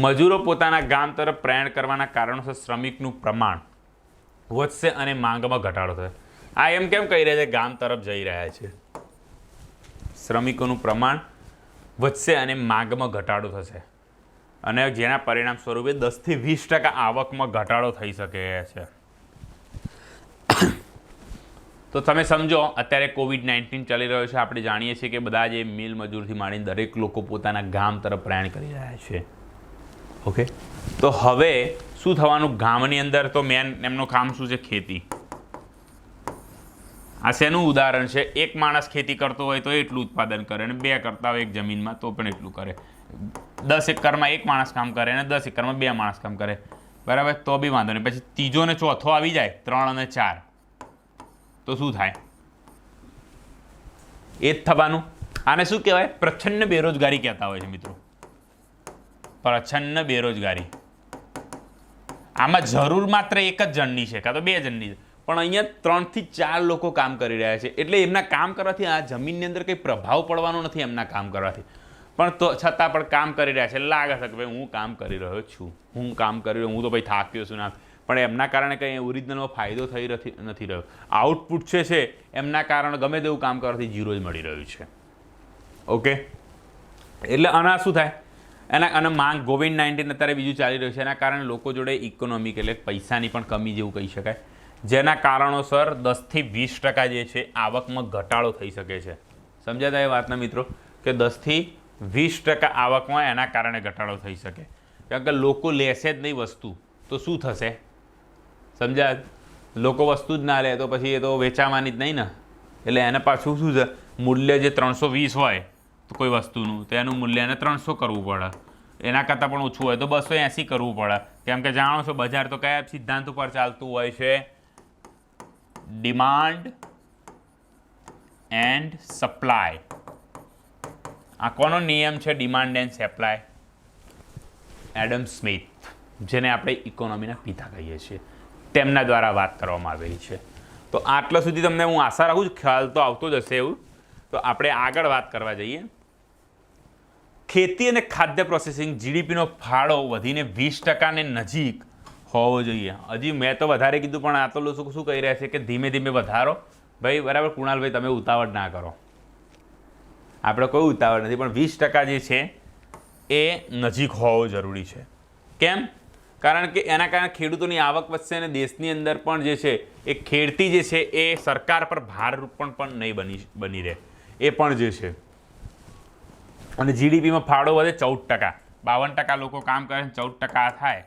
મજૂરો પોતાના ગામ તરફ પ્રયાણ કરવાના કારણોસર શ્રમિકનું પ્રમાણ વધશે અને માંગમાં ઘટાડો થશે. આ એમ કેમ કહી રહ્યા છે ગામ તરફ જઈ રહ્યા છે? શ્રમિકોનું પ્રમાણ વધશે અને માંગમાં ઘટાડો થશે, અને જેના પરિણામ સ્વરૂપે 10 થી 20% આવકમાં ઘટાડો થઈ શકે છે. તો તમે સમજો અત્યારે COVID-19 ચાલી રહ્યો છે. આપણે જાણીએ છીએ કે બધા જે મિલ મજૂરથી માંડીને દરેક લોકો પોતાના ગામ તરફ પ્રયાણ કરી રહ્યા છે. ઓકે, તો હવે શું થવાનું? ગામની અંદર તો મેન એમનું કામ શું છે? ખેતી. આ શેનું ઉદાહરણ છે? એક માણસ ખેતી કરતો હોય તો એટલું ઉત્પાદન કરે, અને 2 કરતા હોય એક જમીનમાં તો પણ એટલું કરે. 10 એકરમાં એક માણસ કામ કરે અને 10 એકરમાં 2 માણસ કામ કરે. બરાબર, તો બી વાંધો નહીં. પછી ત્રીજો ને ચોથો આવી જાય 3 અને 4, તો શું થાય? એ જ થવાનું. આને શું કહેવાય? પ્રચ્છન્ન બેરોજગારી કહેતા હોય છે મિત્રો. પ્રચ્છન્ન બેરોજગારી. આમાં જરૂર માત્ર એક જ જણની છે કાં તો 2 જણની છે, પણ અહીંયા 3 થી 4 લોકો કામ કરી રહ્યા છે. એટલે એમના કામ કરવાથી આ જમીનની અંદર કંઈ પ્રભાવ પડવાનો નથી એમના કામ કરવાથી, પણ તો છતાં પણ કામ કરી રહ્યા છે. લાગે છે કે ભાઈ હું કામ કરી રહ્યો છું, હું કામ કરી રહ્યો, હું તો ભાઈ થાક્યો છું ના, પણ એમના કારણે કંઈ ઓરિજિનલમાં ફાયદો થઈ નથી રહ્યો. આઉટપુટ છે એમના કારણે ગમે તેવું કામ કરવાથી 0 જ મળી રહ્યું છે. ઓકે, એટલે આના શું થાય? અને માંગ COVID-19 અત્યારે બીજું ચાલી રહ્યું છે, એના કારણે લોકો જોડે ઇકોનોમિક એટલે પૈસાની પણ કમી જેવું કહી શકાય, જેના કારણોસર 10 થી 20% જે છે આવકમાં ઘટાડો થઈ શકે છે. સમજાતા એ વાતના મિત્રો કે 10 થી 20% આવકમાં એના કારણે ઘટાડો થઈ શકે, કારણ કે લોકો લેશે જ નહીં વસ્તુ, તો શું થશે? સમજ્યા? લોકો વસ્તુ જ ના લે તો પછી એ તો વેચાવાની જ નહીં ને. એટલે એને પાછું શું છે, મૂલ્ય જે 320 હોય તો કોઈ વસ્તુનું, તો એનું મૂલ્ય એને 300 કરવું પડે. એના કરતાં પણ ઓછું હોય તો 280 કરવું પડે, કેમ કે જાણો છો બજાર તો કયા સિદ્ધાંત ઉપર ચાલતું હોય છે? Demand and supply. આ કોનો નિયમ છે? Demand and supply. Adam Smith, જેને આપણે ઇકોનોમીના પિતા કહીએ છીએ, તેમના દ્વારા વાત કરવામાં આવેલી છે. તો આટલા સુધી તમને હું આશા રાખું છું ખ્યાલ તો આવતો જ હશે. એવું તો આપણે આગળ વાત કરવા જઈએ. ખેતી અને ખાદ્ય પ્રોસેસિંગ જીડીપીનો ફાળો વધીને 20% ને નજીક હોવો જોઈએ. હજી મેં તો વધારે કીધું, પણ આ તો લોકો શું કહી રહ્યા છે કે ધીમે ધીમે વધારો. ભાઈ બરાબર કુણાલભાઈ, તમે ઉતાવળ ના કરો, આપણે કોઈ ઉતાવળ નથી, પણ 20% જે છે એ નજીક હોવો જરૂરી છે. કેમ? કારણ કે એના કારણે ખેડૂતોની આવક વધશે અને દેશની અંદર પણ જે છે એ ખેડતી જે છે એ સરકાર પર ભારરૂપ પણ નહીં બની રહે. એ પણ જે છે, અને જીડીપીમાં ફાળો વધે 14%. 52% લોકો કામ કરે, 14% થાય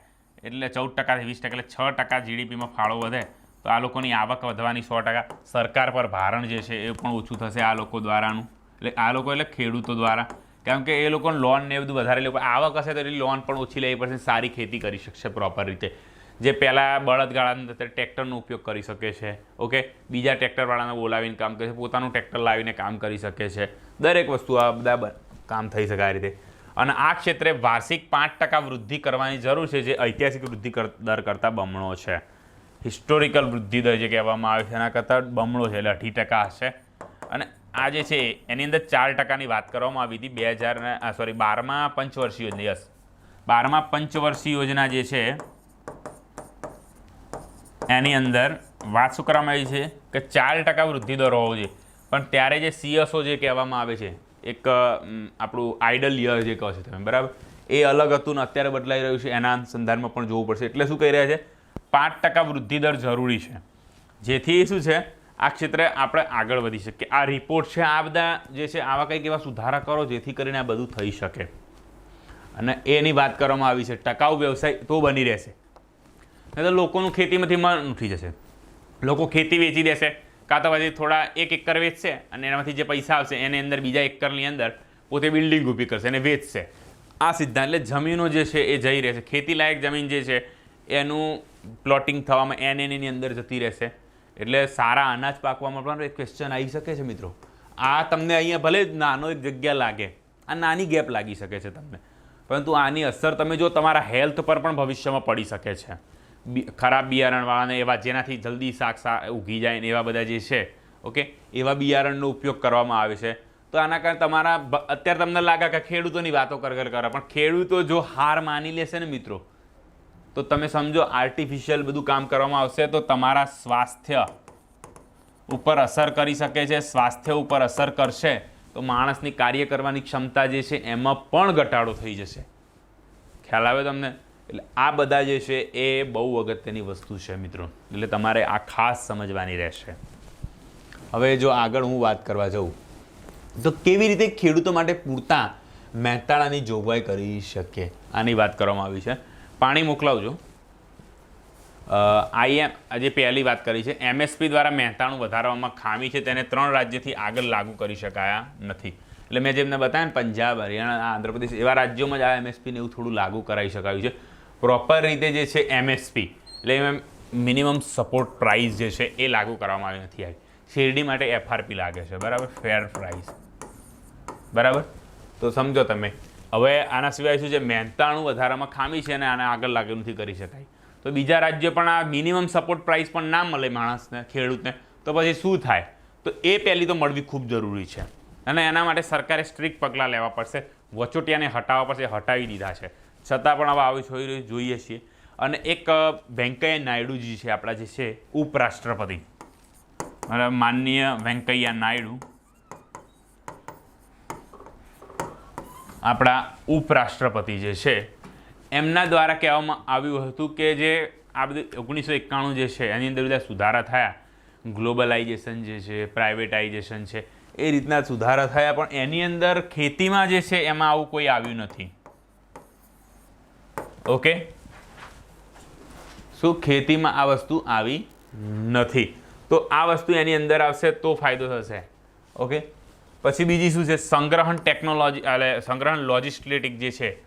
એટલે 14% થી 20% એટલે 6% જીડીપીમાં ફાળો વધે, તો આ લોકોની આવક વધવાની 100%. સરકાર પર ભારણ જે છે એ પણ ઓછું થશે આ લોકો દ્વારાનું. એટલે આ લોકો એટલે ખેડૂતો દ્વારા, કેમ કે એ લોકોને લોન ને એ બધું વધારે લેવું, આવક હશે તો એની લોન પણ ઓછી લેવી પડશે, સારી ખેતી કરી શકશે પ્રોપર રીતે. જે પહેલાં બળદગાડાનો અત્યારે ટ્રેક્ટરનો ઉપયોગ કરી શકે છે. ઓકે, બીજા ટ્રેક્ટરવાળાને બોલાવીને કામ કરે છે, પોતાનું ટ્રેક્ટર લાવીને કામ કરી શકે છે. દરેક વસ્તુ આ બધા કામ થઈ શકે આ રીતે. અને આ ક્ષેત્રે વાર્ષિક 5% વૃદ્ધિ કરવાની જરૂર છે, જે ઐતિહાસિક વૃદ્ધિ દર કરતાં બમણો છે. હિસ્ટોરિકલ વૃદ્ધિ દર જે કહેવામાં આવે છે એના કરતાં બમણો છે, એટલે 18% હશે. અને આ જે છે એની અંદર 4%ની વાત કરવામાં આવી હતી 12મા પંચવર્ષીય યોજના. યસ, 12મા પંચવર્ષીય યોજના જે છે એની અંદર વાત શું કરવામાં આવી છે કે 4% વૃદ્ધિ દર હોવો જોઈએ. પણ ત્યારે જે CSO જે કહેવામાં આવે છે, એક આપણું આઇડલ યર જે કહો છો તમે, બરાબર, એ અલગ હતું ને અત્યારે બદલાઈ રહ્યું છે, એના સંદર્ભમાં પણ જોવું પડશે. એટલે શું કહી રહ્યા છે? 5% વૃદ્ધિ દર જરૂરી છે, જેથી શું છે આ ક્ષેત્રે આપણે આગળ વધી શકીએ. આ રિપોર્ટ છે, આ બધા જે છે આવા કંઈક એવા સુધારા કરો જેથી કરીને આ બધું થઈ શકે. અને એની વાત કરવામાં આવી છે ટકાઉ વ્યવસાય તો બની રહેશે, નહીં તો લોકોનું ખેતીમાંથી મન ઉઠી જશે. લોકો ખેતી વેચી દેશે, કાં તો પછી થોડા 1 એકર વેચશે અને એનામાંથી જે પૈસા આવશે એની અંદર બીજા એકરની અંદર પોતે બિલ્ડિંગ ઊભી કરશે અને વેચશે. આ સિદ્ધાંત એટલે જમીનો જે છે એ જઈ રહેશે. ખેતીલાયક જમીન જે છે એનું પ્લોટિંગ થવામાં એની અંદર જતી રહેશે. એટલે સારા અનાજ પાકવામાં પણ એક ક્વેશ્ચન આવી શકે છે મિત્રો. આ તમને અહીંયા ભલે નાનો એક જગ્યા લાગે, આ નાની ગેપ લાગી શકે છે તમને, પરંતુ આની અસર તમે જો તમારા હેલ્થ પર પણ ભવિષ્યમાં પડી શકે છે. ખરાબ બિયારણવાળાને એવા જેનાથી જલ્દી શાક ઉગી જાય ને એવા બધા જે છે, ઓકે, એવા બિયારણનો ઉપયોગ કરવામાં આવે છે. તો આના કારણે તમારા અત્યારે તમને લાગે કે ખેડૂતોની વાતો કરે, પણ ખેડૂતો જો હાર માની લેશે ને મિત્રો, તો તમે સમજો આર્ટિફિશિયલ બધું કામ કરવામાં આવશે તો તમારા સ્વાસ્થ્ય ઉપર અસર કરી શકે છે. સ્વાસ્થ્ય ઉપર અસર કરશે તો માણસની કાર્ય કરવાની ક્ષમતા જે છે એમાં પણ ઘટાડો થઈ જશે. ખ્યાલ આવે તમને? એટલે આ બધા જે છે એ બહુ અગત્યની વસ્તુ છે મિત્રો, એટલે તમારે આ ખાસ સમજવાની રહેશે. હવે જો આગળ હું વાત કરવા જાઉં તો કેવી રીતે ખેડૂતો માટે પૂરતા મહેતાણાની જોગવાઈ કરી શકીએ, આની વાત કરવામાં આવી છે. પાણી મોકલાવજો. આજે પહેલી વાત કરી છે, MSP દ્વારા મહેતાણું વધારવામાં ખામી છે, તેને 3 રાજ્યથી આગળ લાગુ કરી શકાયા નથી. એટલે મેં જેમને બતાવ્યા ને, પંજાબ, હરિયાણા, આંધ્રપ્રદેશ એવા રાજ્યોમાં જ આ MSPને એવું થોડું લાગુ કરાવી શકાયું છે. પ્રોપર રીતે જે છે MSP એટલે મિનિમમ સપોર્ટ પ્રાઇસ જે છે એ લાગુ કરવામાં આવી નથી આવી. શેરડી માટે FRP લાગે છે, બરાબર, ફેર પ્રાઇસ, બરાબર. તો સમજો તમે. હવે આના સિવાય શું છે, મહેનતાણું વધારામાં ખામી છે અને આને આગળ લાગુ નથી કરી શકાય. તો બીજા રાજ્ય પણ આ મિનિમમ સપોર્ટ પ્રાઇસ પણ ના મળે માણસને, ખેડૂતને, તો પછી શું થાય? તો એ પહેલી તો મળવી ખૂબ જરૂરી છે અને એના માટે સરકારે સ્ટ્રિક્ટ પગલાં લેવા પડશે. વચોટિયાને હટાવવા પડશે, હટાવી દીધા છે, છતાં પણ હવે આવી જોઈએ છીએ. અને એક વેંકૈયા નાયડુજી છે આપણા જે છે ઉપરાષ્ટ્રપતિ, બરાબર, માનનીય વેંકૈયા નાયડુ આપણા ઉપરાષ્ટ્રપતિ જે છે એમના દ્વારા કહેવામાં આવ્યું હતું કે જે આ બધું 1991 જે છે એની અંદર બધા સુધારા થયા, ગ્લોબલાઇઝેશન જે છે, પ્રાઇવેટાઇઝેશન છે, એ રીતના સુધારા થયા, પણ એની અંદર ખેતીમાં જે છે એમાં આવું કોઈ આવ્યું નથી. ઓકે, શું ખેતીમાં આ વસ્તુ આવી નથી? તો આ વસ્તુ એની અંદર આવશે તો ફાયદો થશે. ઓકે, પછી બીજી શું છે, સંગ્રહણ ટેકનોલોજી એટલે સંગ્રહણ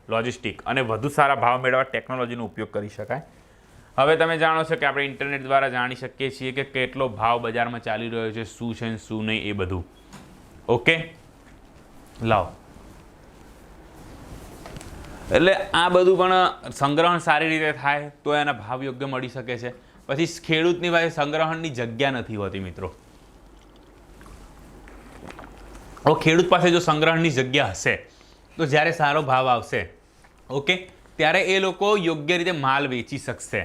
લોજિસ્ટિક અને વધુ સારા ભાવ મેળવવા ટેકનોલોજીનો ઉપયોગ કરી શકાય. હવે તમે જાણો છો કે આપણે ઇન્ટરનેટ દ્વારા જાણી શકીએ છીએ કે કેટલો ભાવ બજારમાં ચાલી રહ્યો છે, શું છે ને શું નહીં, એ બધું. ઓકે, લાવો. એટલે આ બધું પણ સંગ્રહણ સારી રીતે થાય તો એના ભાવ યોગ્ય મળી શકે છે. પછી ખેડૂતની પાસે સંગ્રહણની જગ્યા નથી હોતી મિત્રો. ખેડૂત પાસે જો સંગ્રહણની જગ્યા હશે તો જ્યારે સારો ભાવ આવશે, ઓકે, ત્યારે એ લોકો યોગ્ય રીતે માલ વેચી શકશે.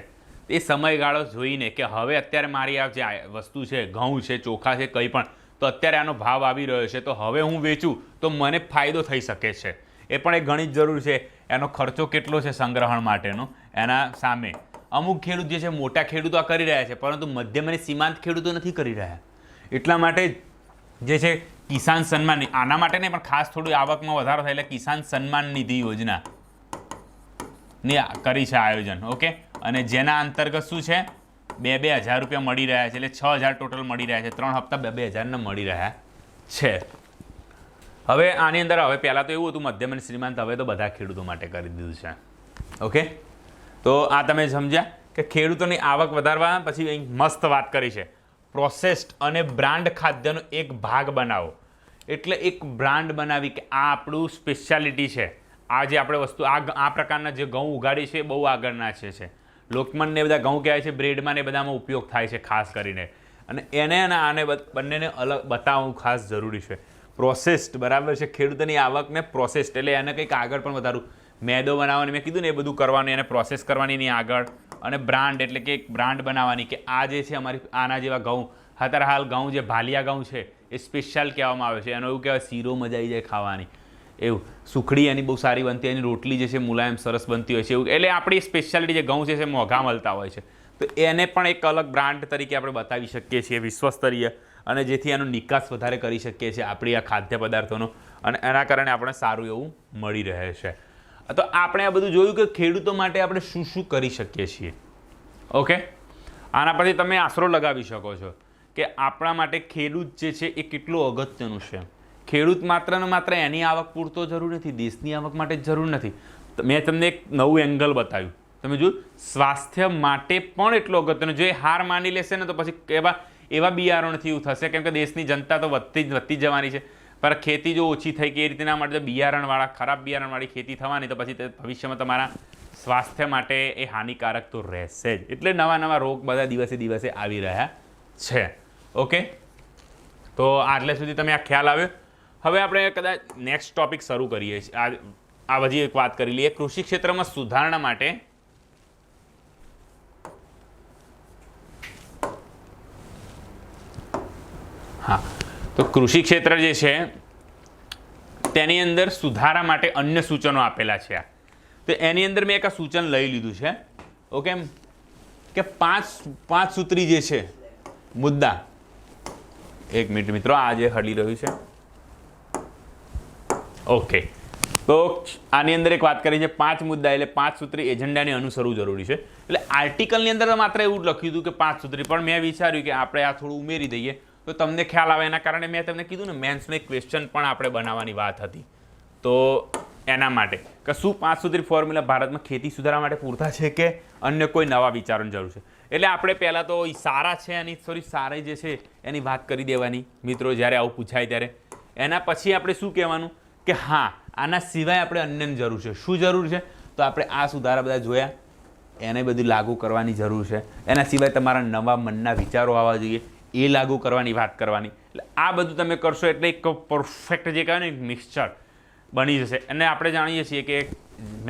એ સમયગાળો જોઈને કે હવે અત્યારે મારી આ જે વસ્તુ છે, ઘઉં છે, ચોખા છે, કંઈ પણ, તો અત્યારે આનો ભાવ આવી રહ્યો છે, તો હવે હું વેચું તો મને ફાયદો થઈ શકે છે. એ પણ એક ઘણી જ જરૂર છે. એનો ખર્ચો કેટલો છે સંગ્રહણ માટેનો, એના સામે અમુક ખેડૂત જે છે, મોટા ખેડૂતો આ કરી રહ્યા છે, પરંતુ મધ્યમ અને સીમાંત ખેડૂતો નથી કરી રહ્યા. એટલા માટે જે છે કિસાન સન્માન, આના માટે નહીં પણ ખાસ થોડું આવકમાં વધારો થાય એટલે કિસાન સન્માન નિધિ યોજના ની કરી છે આયોજન. ઓકે, અને જેના અંતર્ગત શું છે, 2,000 રૂપિયા મળી રહ્યા છે, એટલે 6,000 ટોટલ મળી રહ્યા છે. 3 હપ્તા 2,000 મળી રહ્યા છે. હવે આની અંદર હવે પહેલાં તો એવું હતું મધ્યમ અને શ્રીમંત, હવે તો બધા ખેડૂતો માટે કરી દીધું છે. ઓકે, તો આ તમે સમજ્યા કે ખેડૂતોની આવક વધારવા. પછી અહીં મસ્ત વાત કરી છે, પ્રોસેસ્ડ અને બ્રાન્ડ ખાદ્યનો એક ભાગ બનાવો. એટલે એક બ્રાન્ડ બનાવી કે આ આપણું સ્પેશિયાલિટી છે, આ જે આપણે વસ્તુ આ પ્રકારના જે ઘઉં ઉગાડી છે એ બહુ આગળના છે. લોકમનને બધા ઘઉં કહેવાય છે, બ્રેડમાં ને બધામાં ઉપયોગ થાય છે ખાસ કરીને, અને એને અને આને બંનેને અલગ બતાવવું ખાસ જરૂરી છે. પ્રોસેસ્ડ, બરાબર છે, ખેડૂતોની આવકને પ્રોસેસ્ડ એટલે એને કંઈક આગળ પણ વધારું, મેદો બનાવવાની મેં કીધું ને એ બધું કરવાનું, એને પ્રોસેસ કરવાની નહીં આગળ. અને બ્રાન્ડ એટલે કે એક બ્રાન્ડ બનાવવાની કે આ જે છે અમારી આના જેવા ઘઉં, અત્યારે હાલ ઘઉં જે ભાલિયા ઘઉં છે એ સ્પેશિયલ કહેવામાં આવે છે. એનો એવું કહેવાય શીરો મજા આવી જાય ખાવાની, એવું સુખડી એની બહુ સારી બનતી, એની રોટલી જે છે મુલાયમ સરસ બનતી હોય છે, એવું. એટલે આપણી સ્પેશિયાલિટી જે ઘઉં છે મોંઘા મળતા હોય છે, તો એને પણ એક અલગ બ્રાન્ડ તરીકે આપણે બતાવી શકીએ છીએ વિશ્વસ્તરીય, અને જેથી એનો નિકાસ વધારે કરી શકીએ છીએ આપણી આ ખાદ્ય પદાર્થોનો, અને એના કારણે આપણે સારું એવું મળી રહે છે. તો આપણે આ બધું જોયું કે ખેડૂતો માટે આપણે શું શું કરી શકીએ છીએ. ઓકે, આના પરથી તમે આશરો લગાવી શકો છો કે આપણા માટે ખેડૂત જે છે એ કેટલું અગત્યનું છે. ખેડૂત માત્ર ને માત્ર એની આવક પૂરતો જરૂર નથી, દેશની આવક માટે જ જરૂર નથી. મેં તમને એક નવું એંગલ બતાવ્યું, તમે જોયું, સ્વાસ્થ્ય માટે પણ એટલું અગત્યનું. જો એ હાર માની લેશે ને તો પછી એવા બિયારણથી એવું થશે, કેમ કે દેશની જનતા તો વધતી જ જવાની છે, પણ ખેતી જો ઓછી થઈ કે એ રીતના માટે બિયારણવાળા, ખરાબ બિયારણવાળી ખેતી થવાની, તો પછી ભવિષ્યમાં તમારા સ્વાસ્થ્ય માટે એ હાનિકારક તો રહેશે જ. એટલે નવા રોગ બધા દિવસે દિવસે આવી રહ્યા છે. ઓકે, તો આટલે સુધી તમે આ ખ્યાલ આવ્યો. હવે આપણે કદાચ નેક્સ્ટ ટોપિક શરૂ કરીએ છીએ. આ બધી એક વાત કરી લઈએ, કૃષિ ક્ષેત્રમાં સુધારણા માટે હા, તો કૃષિ ક્ષેત્ર જે છે તેની અંદર સુધારા માટે અન્ય સૂચનો આપેલા છે. તો એની અંદર મેં એક સૂચન લઈ લીધું છે. ઓકે, કે પાંચ સૂત્રી જે છે મુદ્દા, એક મિનિટ મિત્રો, આ જે હલી રહ્યું છે. ઓકે, તો આની અંદર એક વાત કરી છે 5 મુદ્દા, એટલે 5 સૂત્રી એજન્ડાને અનુસરવું જરૂરી છે. એટલે આર્ટિકલની અંદર માત્ર એવું જ લખ્યું હતું કે 5 સૂત્રી, પણ મેં વિચાર્યું કે આપણે આ થોડું ઉમેરી દઈએ તો તમને ખ્યાલ આવે. એના કારણે મેં તમને કીધું ને, મેન્સનો એક ક્વેશ્ચન પણ આપણે બનાવવાની વાત હતી. તો એના માટે કે શું 5 સૂત્રી ફોર્મ્યુલા ભારતમાં ખેતી સુધારા માટે પૂરતા છે કે અન્ય કોઈ નવા વિચારોની જરૂર છે. એટલે આપણે પહેલાં તો સારા છે એની સારી જે છે એની વાત કરી દેવાની મિત્રો જ્યારે આવું પૂછાય ત્યારે. એના પછી આપણે શું કહેવાનું કે હા આના સિવાય આપણે અન્યની જરૂર છે. શું જરૂર છે? તો આપણે આ સુધારા બધા જોયા એને બધું લાગુ કરવાની જરૂર છે. એના સિવાય તમારા નવા મનના વિચારો આવવા જોઈએ એ લાગુ કરવાની વાત કરવાની. એટલે આ બધું તમે કરશો એટલે એક પરફેક્ટ જે કહેવાય ને મિક્સચર બની જશે. અને આપણે જાણીએ છીએ કે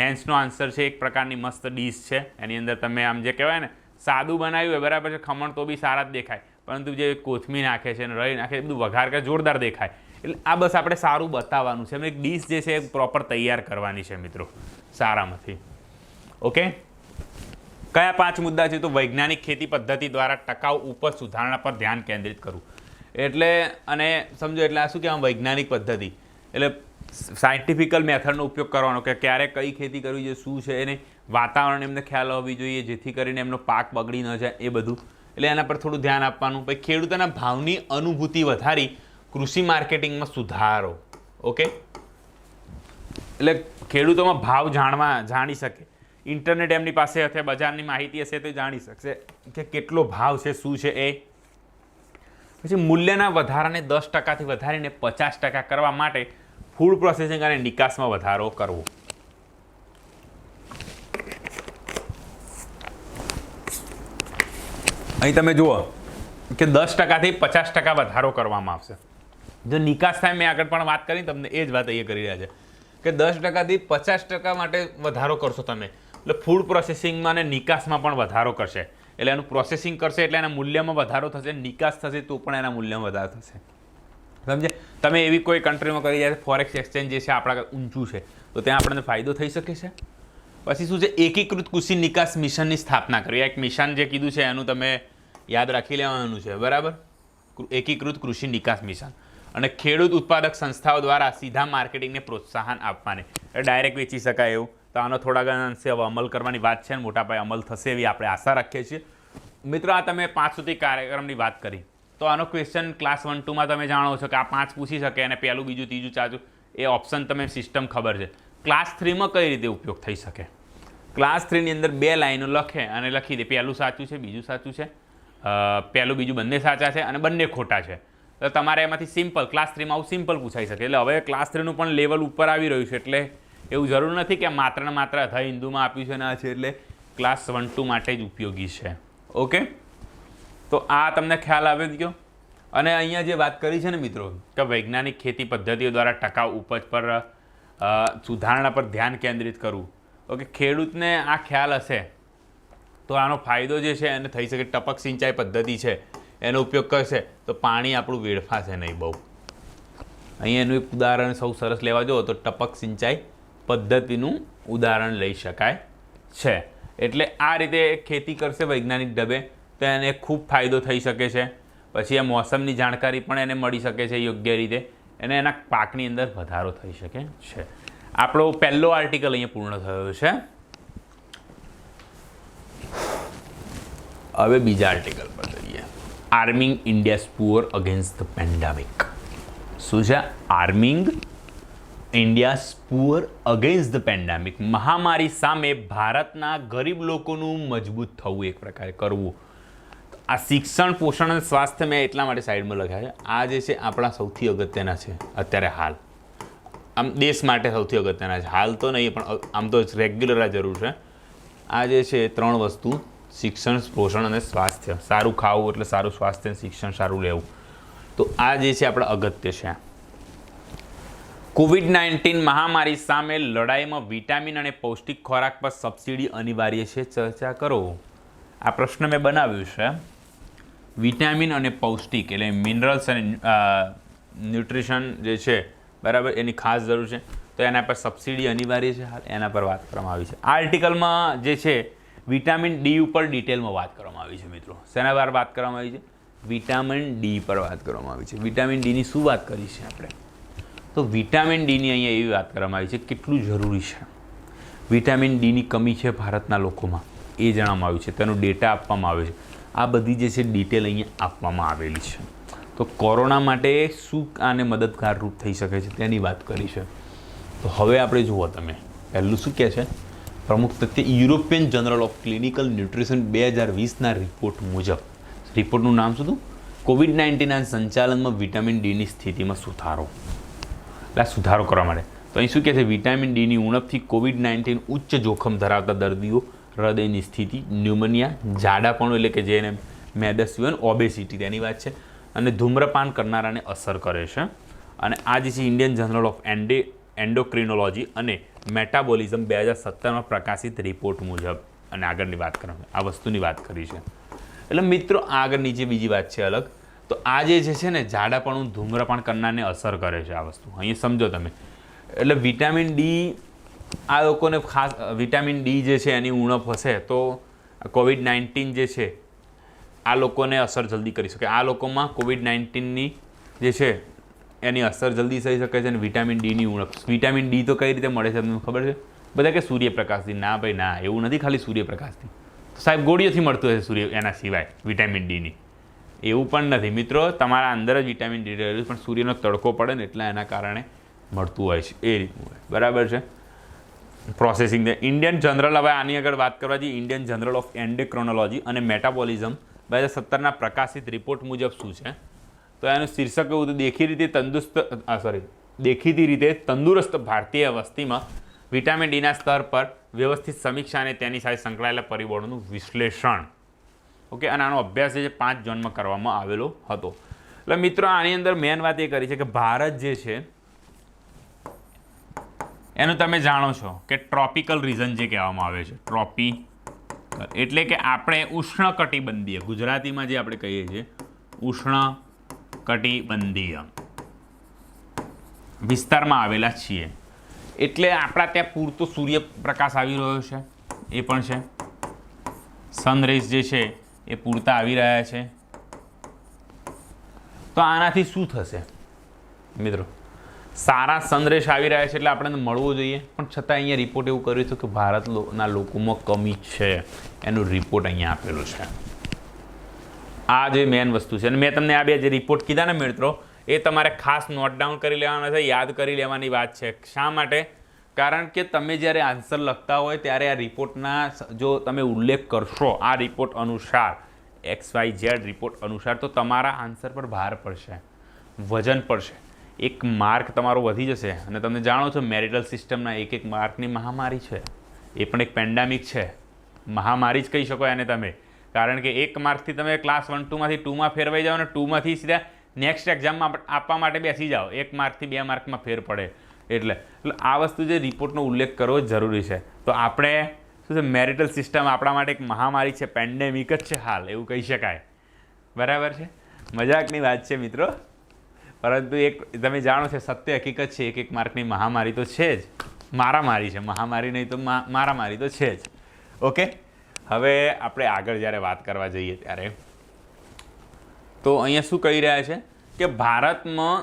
મેન્સનો આન્સર છે એક પ્રકારની મસ્ત ડીશ છે. એની અંદર તમે આમ જે કહેવાય ને સાદું બનાવ્યું હોય બરાબર છે, ખમણ તો બી સારા જ દેખાય, પરંતુ જે કોથમીર નાખે છે અને રઈ નાખે બધું વઘાર કરે જોરદાર દેખાય. એટલે આ બસ આપણે સારું બતાવવાનું છે. એક ડીશ જે છે એ પ્રોપર તૈયાર કરવાની છે મિત્રો સારામાંથી. ઓકે, કયા 5 મુદ્દા છે? તો વૈજ્ઞાનિક ખેતી પદ્ધતિ દ્વારા ટકાઉ ઉપજ સુધારણા પર ધ્યાન કેન્દ્રિત કરવું. એટલે અને સમજો એટલે આ શું કહેવાય વૈજ્ઞાનિક પદ્ધતિ એટલે સાયન્ટિફિકલ મેથડનો ઉપયોગ કરવાનો કે ક્યારે કઈ ખેતી કરવી જોઈએ, શું છે એને વાતાવરણ એમને ખ્યાલ હોવી જોઈએ જેથી કરીને એમનો પાક બગડી ન જાય એ બધું. એટલે એના પર થોડું ધ્યાન આપવાનું. પછી ખેડૂતોના ભાવની અનુભૂતિ વધારી કૃષિ માર્કેટિંગમાં સુધારો. ઓકે, એટલે ખેડૂતોમાં ભાવ જાણી શકે. ઇન્ટરનેટ એમની પાસે અથવા બજારની માહિતી હશે તો જાણી શકશે કે કેટલો ભાવ છે શું છે એ. પછી મૂલ્યના વધારાને 10%થી વધારીને 50% કરવા માટે ફૂડ પ્રોસેસિંગ અને નિકાસમાં વધારો કરવો. અહીં તમે જુઓ કે 10%થી 50% વધારો કરવામાં આવશે. જો નિકાસ થાય મેં આગળ પણ વાત કરી તમને એ જ વાત અહીંયા કરી રહ્યા છે કે 10%થી 50% માટે વધારો કરશો તમે એટલે ફૂડ પ્રોસેસિંગમાં અને નિકાસમાં પણ વધારો કરશે. એટલે એનું પ્રોસેસિંગ કરશે એટલે એના મૂલ્યમાં વધારો થશે, નિકાસ થશે તો પણ એના મૂલ્યમાં વધારો થશે. સમજે? તમે એવી કોઈ કન્ટ્રીમાં કરી જાય ફોરેક્સ એક્સચેન્જ જે છે આપણા ઊંચું છે તો ત્યાં આપણને ફાયદો થઈ શકે છે. પછી શું છે? એકીકૃત કૃષિ નિકાસ મિશનની સ્થાપના કરવી. એક મિશન જે કીધું છે એનું તમે યાદ રાખી લેવાનું છે બરાબર. એકીકૃત કૃષિ નિકાસ મિશન અને ખેડૂત ઉત્પાદક સંસ્થાઓ દ્વારા સીધા માર્કેટિંગને પ્રોત્સાહન આપવાને ડાયરેક્ટ વેચી શકાય એવું. તો આનો થોડા ઘણા અંશે હવે અમલ કરવાની વાત છે ને મોટા પાયે અમલ થશે એવી આપણે આશા રાખીએ છીએ. મિત્રો આ તમે 5 સુધી કાર્યક્રમની વાત કરી તો આનો ક્વેશ્ચન ક્લાસ 1-2માં તમે જાણો છો કે આ 5 પૂછી શકે અને પહેલું બીજું ત્રીજું ચોથું એ ઓપ્શન તમે સિસ્ટમ ખબર છે. ક્લાસ 3માં કઈ રીતે ઉપયોગ થઈ શકે? ક્લાસ 3ની અંદર 2 લાઈનો લખે અને લખી દે પહેલું સાચું છે બીજું સાચું છે, પહેલું બીજું બંને સાચા છે અને બંને ખોટા છે. તો તમારે એમાંથી સિમ્પલ ક્લાસ 3માં આવું સિમ્પલ પૂછાઈ શકે. એટલે હવે ક્લાસ 3નું પણ લેવલ ઉપર આવી રહ્યું છે એટલે એવું જરૂર નથી કે માત્ર ને માત્ર ધ હિન્દુમાં આપ્યું છે ના છે એટલે ક્લાસ 1-2 માટે જ ઉપયોગી છે. ઓકે, તો આ તમને ખ્યાલ આવી ગયો. અને અહીંયા જે વાત કરી છે ને મિત્રો કે વૈજ્ઞાનિક ખેતી પદ્ધતિઓ દ્વારા ટકાઉ ઉપજ પર સુધારણા પર ધ્યાન કેન્દ્રિત કરવું. ઓકે, ખેડૂતને આ ખ્યાલ હશે તો આનો ફાયદો જે છે એને થઈ શકે. ટપક સિંચાઈ પદ્ધતિ છે એનો ઉપયોગ કરશે તો પાણી આપણું વેડફાશે નહીં બહુ. અહીંયા એનું એક ઉદાહરણ સૌ સરસ લેવા જાઓ તો ટપક સિંચાઈ પદ્ધતિનું ઉદાહરણ લઈ શકાય છે. એટલે આ રીતે ખેતી કરશે વૈજ્ઞાનિક ઢબે તો એને ખૂબ ફાયદો થઈ શકે છે. પછી આ મોસમની જાણકારી પણ એને મળી શકે છે યોગ્ય રીતે અને એના પાકની અંદર વધારો થઈ શકે છે. આપણો પહેલો આર્ટિકલ અહીંયા પૂર્ણ થયો છે. હવે બીજા આર્ટિકલ પર જઈએ. Arming India's poor against the pandemic. શું છે? Arming India's poor against the pandemic. મહામારી સામે ભારતના ગરીબ લોકોનું મજબૂત થવું એક પ્રકારે કરવું. આ શિક્ષણ પોષણ અને સ્વાસ્થ્ય મેં એટલા માટે સાઈડમાં લખ્યા છે. આ જે છે આપણા સૌથી અગત્યના છે અત્યારે હાલ. આમ દેશ માટે સૌથી અગત્યના છે હાલ તો નહીં પણ આમ તો રેગ્યુલર આ જરૂર છે. આ જે છે 3 વસ્તુ શિક્ષણ પોષણ અને સ્વાસ્થ્ય. સારું ખાવું એટલે સારું સ્વાસ્થ્ય અને શિક્ષણ સારું લેવું. તો આ જે છે આપણા અગત્ય છે. કોવિડ-19 મહામારી સામે લડાઈમાં વિટામિન અને પૌષ્ટિક ખોરાક પર સબસિડી અનિવાર્ય છે. ચર્ચા કરો. આ પ્રશ્ન મેં બનાવ્યું છે. વિટામિન અને પૌષ્ટિક એટલે મિનરલ્સ અને ન્યુટ્રિશન જે છે બરાબર એની ખાસ જરૂર છે તો એના પર સબસિડી અનિવાર્ય છે. હાલ એના પર વાત કરવામાં આવી છે. આ આર્ટિકલમાં જે છે વિટામિન ડી ઉપર ડિટેલમાં વાત કરવામાં આવી છે મિત્રો. શેના પર વાત કરવામાં આવી છે? વિટામિન ડી પર વાત કરવામાં આવી છે. વિટામિન ડીની શું વાત કરી છે આપણે? તો વિટામિન ડીની અહીંયા એવી વાત કરવામાં આવી છે કેટલું જરૂરી છે. વિટામિન ડીની કમી છે ભારતના લોકોમાં એ જણાવવામાં આવ્યું છે. તેનો ડેટા આપવામાં આવ્યો છે. આ બધી જે છે ડિટેલ અહીંયા આપવામાં આવેલી છે. તો કોરોના માટે શું આને મદદગાર રૂપ થઈ શકે છે તેની વાત કરી છે. તો હવે આપણે જુઓ તમે પહેલું શું કહે છે, પ્રમુખ તથ્ય European journal of clinical nutrition 2020ના રિપોર્ટ મુજબ, રિપોર્ટનું નામ શું હતું, કોવિડ-19ના સંચાલનમાં વિટામિન ડીની સ્થિતિમાં સુધારો. એટલે સુધારો કરવા માટે તો અહીં શું કહે છે, વિટામિન ડીની ઉણપથી કોવિડ-19 ઉચ્ચ જોખમ ધરાવતા દર્દીઓ, હૃદયની સ્થિતિ, ન્યુમોનિયા, જાડાપણું એટલે કે જેને મેદસ્વીઓ, ઓબેસિટી તેની વાત છે, અને ધૂમ્રપાન કરનારાને અસર કરે છે. અને આ જે છે ઇન્ડિયન જર્નલ ઓફ એન્ડોક્રિનોલોજી અને મેટાબોલિઝમ 2017માં પ્રકાશિત રિપોર્ટ મુજબ, અને આગળની વાત કરવામાં આ વસ્તુની વાત કરી છે. એટલે મિત્રો આગળ નીચે બીજી વાત છે અલગ, તો આ જે છે ને જાડાપણું ધૂમ્રપાન કરનારને અસર કરે છે આ વસ્તુ, અહીંયા સમજો તમે. એટલે વિટામિન ડી આ લોકોને ખાસ વિટામિન ડી જે છે એની ઉણપ હશે તો કોવિડ-19 જે છે આ લોકોને અસર જલ્દી કરી શકે. આ લોકોમાં કોવિડ-19ની જે છે એની અસર જલ્દી થઈ શકે છે. અને વિટામિન ડીની ઉણપ, વિટામિન ડી તો કઈ રીતે મળે છે તમને ખબર છે? બધા કે સૂર્યપ્રકાશથી. ના ભાઈ ના, એવું નથી ખાલી સૂર્યપ્રકાશથી, તો સાહેબ ગોળીઓથી મળતું હશે સૂર્ય, એના સિવાય વિટામિન ડીની એવું પણ નથી મિત્રો. તમારા અંદર જ વિટામિન ડી રહેલું, પણ સૂર્યનો તડકો પડે ને એટલે એના કારણે મળતું હોય છે, એ રીતનું હોય. બરાબર છે. પ્રોસેસિંગ ઇન્ડિયન જનરલ, હવે આની આગળ વાત કરવા જઈએ, ઇન્ડિયન જનરલ ઓફ એન્ડોક્રિનોલોજી અને મેટાબોલિઝમ 2017ના પ્રકાશિત રિપોર્ટ મુજબ શું છે, તો એનું શીર્ષક એવું હતું, દેખીતી રીતે તંદુરસ્ત ભારતીય વસ્તીમાં વિટામિન ડીના સ્તર પર વ્યવસ્થિત સમીક્ષા અને તેની સાથે સંકળાયેલા પરિબળોનું વિશ્લેષણ. ઓકે, અને આનો અભ્યાસ જે 5 ઝોનમાં કરવામાં આવેલો હતો. એટલે મિત્રો આની અંદર મેન વાત એ કરી છે કે ભારત જે છે એનું તમે જાણો છો કે ટ્રોપિકલ રીજન જે કહેવામાં આવે છે, ટ્રોપિકલ એટલે કે આપણે ઉષ્ણકટિબંધીય, ગુજરાતીમાં જે આપણે કહીએ છીએ ઉષ્ણકટિબંધીય વિસ્તારમાં આવેલા છીએ. એટલે આપણા ત્યાં પૂરતો સૂર્યપ્રકાશ આવી રહ્યો છે, એ પણ છે, સનરેઝ જે છે એ પૂરતા આવી રહ્યા છે. તો આનાથી શું થશે મિત્રો, સારા સનરેઝ આવી રહ્યા છે એટલે આપણે મળવો જોઈએ, પણ છતાં અહીંયા રિપોર્ટ એવું કર્યું હતું કે ભારતના લોકોમાં કમી છે, એનો રિપોર્ટ અહીંયા આપેલો છે. આ જે મેન વસ્તુ છે. અને મેં તમને આ બે જે રિપોર્ટ કીધા ને મિત્રો, એ તમારે ખાસ નોટ ડાઉન કરી લેવાના છે, યાદ કરી લેવાની વાત છે. શા માટે? કારણ કે તમે જ્યારે આન્સર લખતા હોય ત્યારે આ રિપોર્ટના જો તમે ઉલ્લેખ કરશો આ રિપોર્ટ અનુસાર, XYZ રિપોર્ટ અનુસાર, તો તમારા આન્સર પર ભાર પડશે, વજન પડશે, એક માર્ક તમારો વધી જશે. અને તમે જાણો છો મેરિટલ સિસ્ટમના એક માર્કની મહામારી છે, એ પણ એક પેન્ડેમિક છે, મહામારી જ કહી શકો એને તમે. કારણ કે એક માર્કથી તમે ક્લાસ 1 2માંથી 2માં ફેરવાઈ જાઓ અને 2માંથી સીધા નેક્સ્ટ એક્ઝામમાં આપવા માટે બેસી જાઓ, 1 માર્કથી 2 માર્કમાં ફેર પડે. એટલે આ વસ્તુ જે રિપોર્ટનો ઉલ્લેખ કરવો જરૂરી છે. તો આપણે શું છે, મેરિટલ સિસ્ટમ આપણા માટે એક મહામારી છે, પેન્ડેમિક જ છે હાલ, એવું કહી શકાય. બરાબર છે, મજાકની વાત છે મિત્રો, પરંતુ એક તમે જાણો છો સત્ય હકીકત છે, એક માર્કની મહામારી તો છે જ, મારામારી છે, મહામારી નહીં તો મારામારી તો છે જ. ઓકે, હવે આપણે આગળ જ્યારે વાત કરવા જઈએ ત્યારે તો અહીંયા શું કહી રહ્યા છે કે ભારતમાં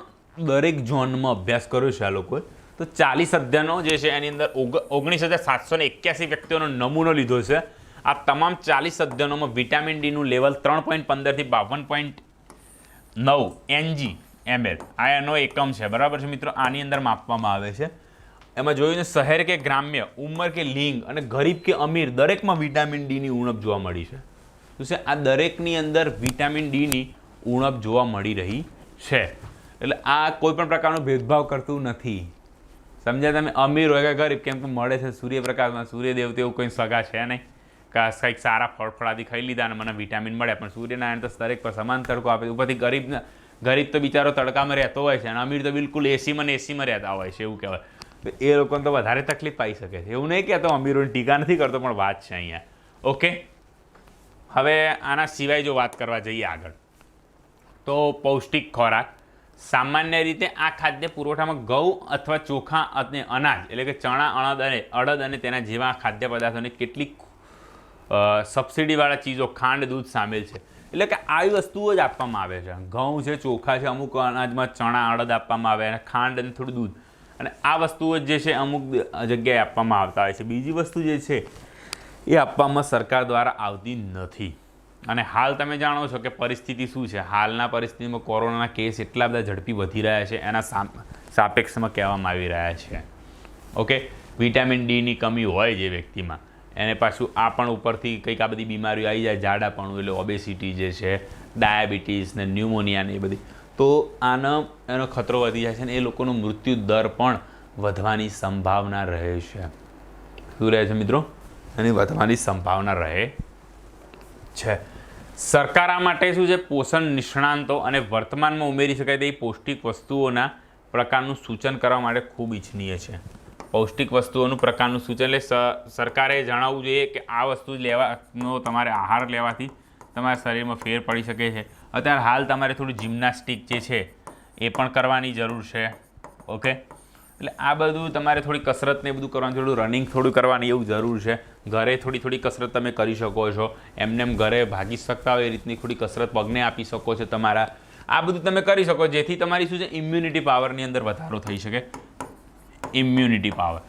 દરેક ઝોનમાં અભ્યાસ કર્યો છે આ લોકોએ, તો 40 અધ્યયનો જે છે એની અંદર 19,781 વ્યક્તિઓનો નમૂનો લીધો છે. આ તમામ 40 અધ્યયનોમાં વિટામિન ડીનું લેવલ 3.15થી 52.9 mg/ml આ એનો એકમ છે. બરાબર છે મિત્રો, આની અંદર માપવામાં આવે છે. એમાં જોયું ને શહેર કે ગ્રામ્ય, ઉંમર કે લિંગ અને ગરીબ કે અમીર દરેકમાં વિટામિન ડીની ઉણપ જોવા મળી છે. શું છે, આ દરેકની અંદર વિટામિન ડીની ઉણપ જોવા મળી રહી છે. એટલે આ કોઈ પણ પ્રકારનો ભેદભાવ કરતું નથી. સમજ્યા તમે? અમીર હોય કે ગરીબ, કેમ કે મળે છે સૂર્યપ્રકાશમાં, સૂર્યદેવ તો એવું કંઈ સગા છે નહીં કે કંઈક સારા ફળફળાદી ખાઈ લીધા અને મને વિટામિન મળે, પણ સૂર્યનારાયણ તો દરેક પર સમાન તડકો આપે. ઉપરથી ગરીબ તો બિચારો તડકામાં રહેતો હોય છે અને અમીર તો બિલકુલ એસીમાં રહેતા હોય છે, એવું કહેવાય. એ લોકોને તો વધારે તકલીફ પાઈ શકે છે. એવું નહીં કહેતો અમીરોની ટીકા નથી કરતો, પણ વાત છે અહીંયા. ઓકે, હવે આના સિવાય જો વાત કરવા જઈએ આગળ, તો પૌષ્ટિક ખોરાક. સામાન્ય રીતે આ ખાદ્ય પુરવઠામાં ઘઉં અથવા ચોખા અને અનાજ એટલે કે ચણા, અડદ અને તેના જેવા ખાદ્ય પદાર્થોની કેટલીક સબસિડીવાળા ચીજો, ખાંડ, દૂધ સામેલ છે. એટલે કે આવી વસ્તુઓ જ આપવામાં આવે છે. ઘઉં છે, ચોખા છે, અમુક અનાજમાં ચણા, અડદ આપવામાં આવે, અને ખાંડ અને થોડું દૂધ, અને આ વસ્તુઓ જે છે અમુક જગ્યાએ આપવામાં આવતા હોય છે. બીજી વસ્તુ જે છે એ આપવામાં સરકાર દ્વારા આવતી નથી. અને હાલ તમે જાણો છો કે પરિસ્થિતિ શું છે. હાલના પરિસ્થિતિમાં કોરોનાના કેસ એટલા બધા ઝડપી વધી રહ્યા છે, એના સાપેક્ષમાં કહેવામાં આવી રહ્યા છે. ઓકે, વિટામિન ડીની કમી હોય જે વ્યક્તિમાં, એને પાછું આ પણ ઉપરથી કંઈક આ બધી બીમારીઓ આવી જાય, જાડાપણું એટલે ઓબેસિટી જે છે, ડાયાબિટીસ ને ન્યુમોનિયા ને એ બધી, તો એનો ખતરો વધી જાય છે ને એ લોકોનો મૃત્યુ દર પણ વધવાની સંભાવના રહે છે. શું રહે છે મિત્રો? એની વધવાની સંભાવના રહે છે. સરકાર આ માટે શું છે, પોષણ નિષ્ણાંતો અને વર્તમાનમાં ઉમેરી શકાય તેવી પૌષ્ટિક વસ્તુઓના પ્રકારનું સૂચન કરવા માટે ખૂબ ઈચ્છનીય છે. પૌષ્ટિક વસ્તુઓનું પ્રકારનું સૂચન એટલે સરકારે જણાવવું જોઈએ કે આ વસ્તુ લેવાનો તમારે આહાર લેવાથી તમારા શરીરમાં ફેર પડી શકે છે. અત્યારે હાલ તમારે થોડી જિમ્નાસ્ટિક જે છે એ પણ કરવાની જરૂર છે. ઓકે, એટલે આ બધું તમારે થોડી કસરત ને બધું કરવાનું, થોડું રનિંગ થોડું કરવાની એવું જરૂર છે. ઘરે થોડી કસરત તમે કરી શકો છો, એમને ઘરે ભાગી શકતા હોય એ રીતની થોડી કસરત પગને આપી શકો છો તમારા. આ બધું તમે કરી શકો જેથી તમારી શું છે, ઇમ્યુનિટી પાવરની અંદર વધારો થઈ શકે. ઇમ્યુનિટી પાવર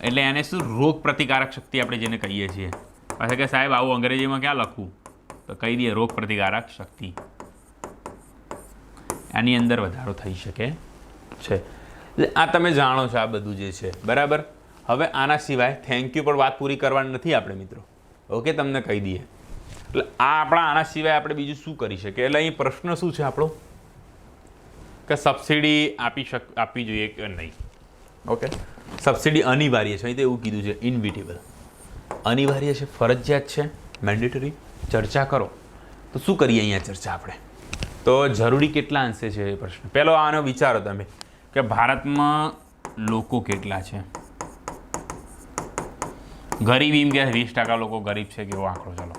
એટલે એને શું, રોગ પ્રતિકારક શક્તિ આપણે જેને કહીએ છીએ. પાછા કે સાહેબ આવું અંગ્રેજીમાં ક્યાં લખવું, તો કહી દઈએ રોગ પ્રતિકારક શક્તિ, આની અંદર વધારો થઈ શકે છે. આ તમે જાણો છો આ બધું જે છે, બરાબર. હવે આના સિવાય થેન્ક યુ પણ વાત પૂરી કરવાની નથી આપણે મિત્રો. ઓકે, તમને કહી દઈએ. એટલે આના સિવાય આપણે બીજું શું કરી શકીએ? એટલે અહીં પ્રશ્ન શું છે આપણો, કે સબસિડી આપવી જોઈએ કે નહીં. ઓકે, સબસિડી અનિવાર્ય છે, અહીં તો એવું કીધું છે ઇનવિટેબલ, અનિવાર્ય છે, ફરજિયાત છે, મેન્ડેટરી. ચર્ચા કરો તો શું કરીએ અહીંયા ચર્ચા આપણે? તો જરૂરી કેટલા અંશે છે એ પ્રશ્ન. પહેલો આનો વિચારો તમે કે ભારતમાં લોકો કેટલા છે. ગરીબી એમ કે 20% લોકો ગરીબ છે, કેવો આંકડો? ચલો,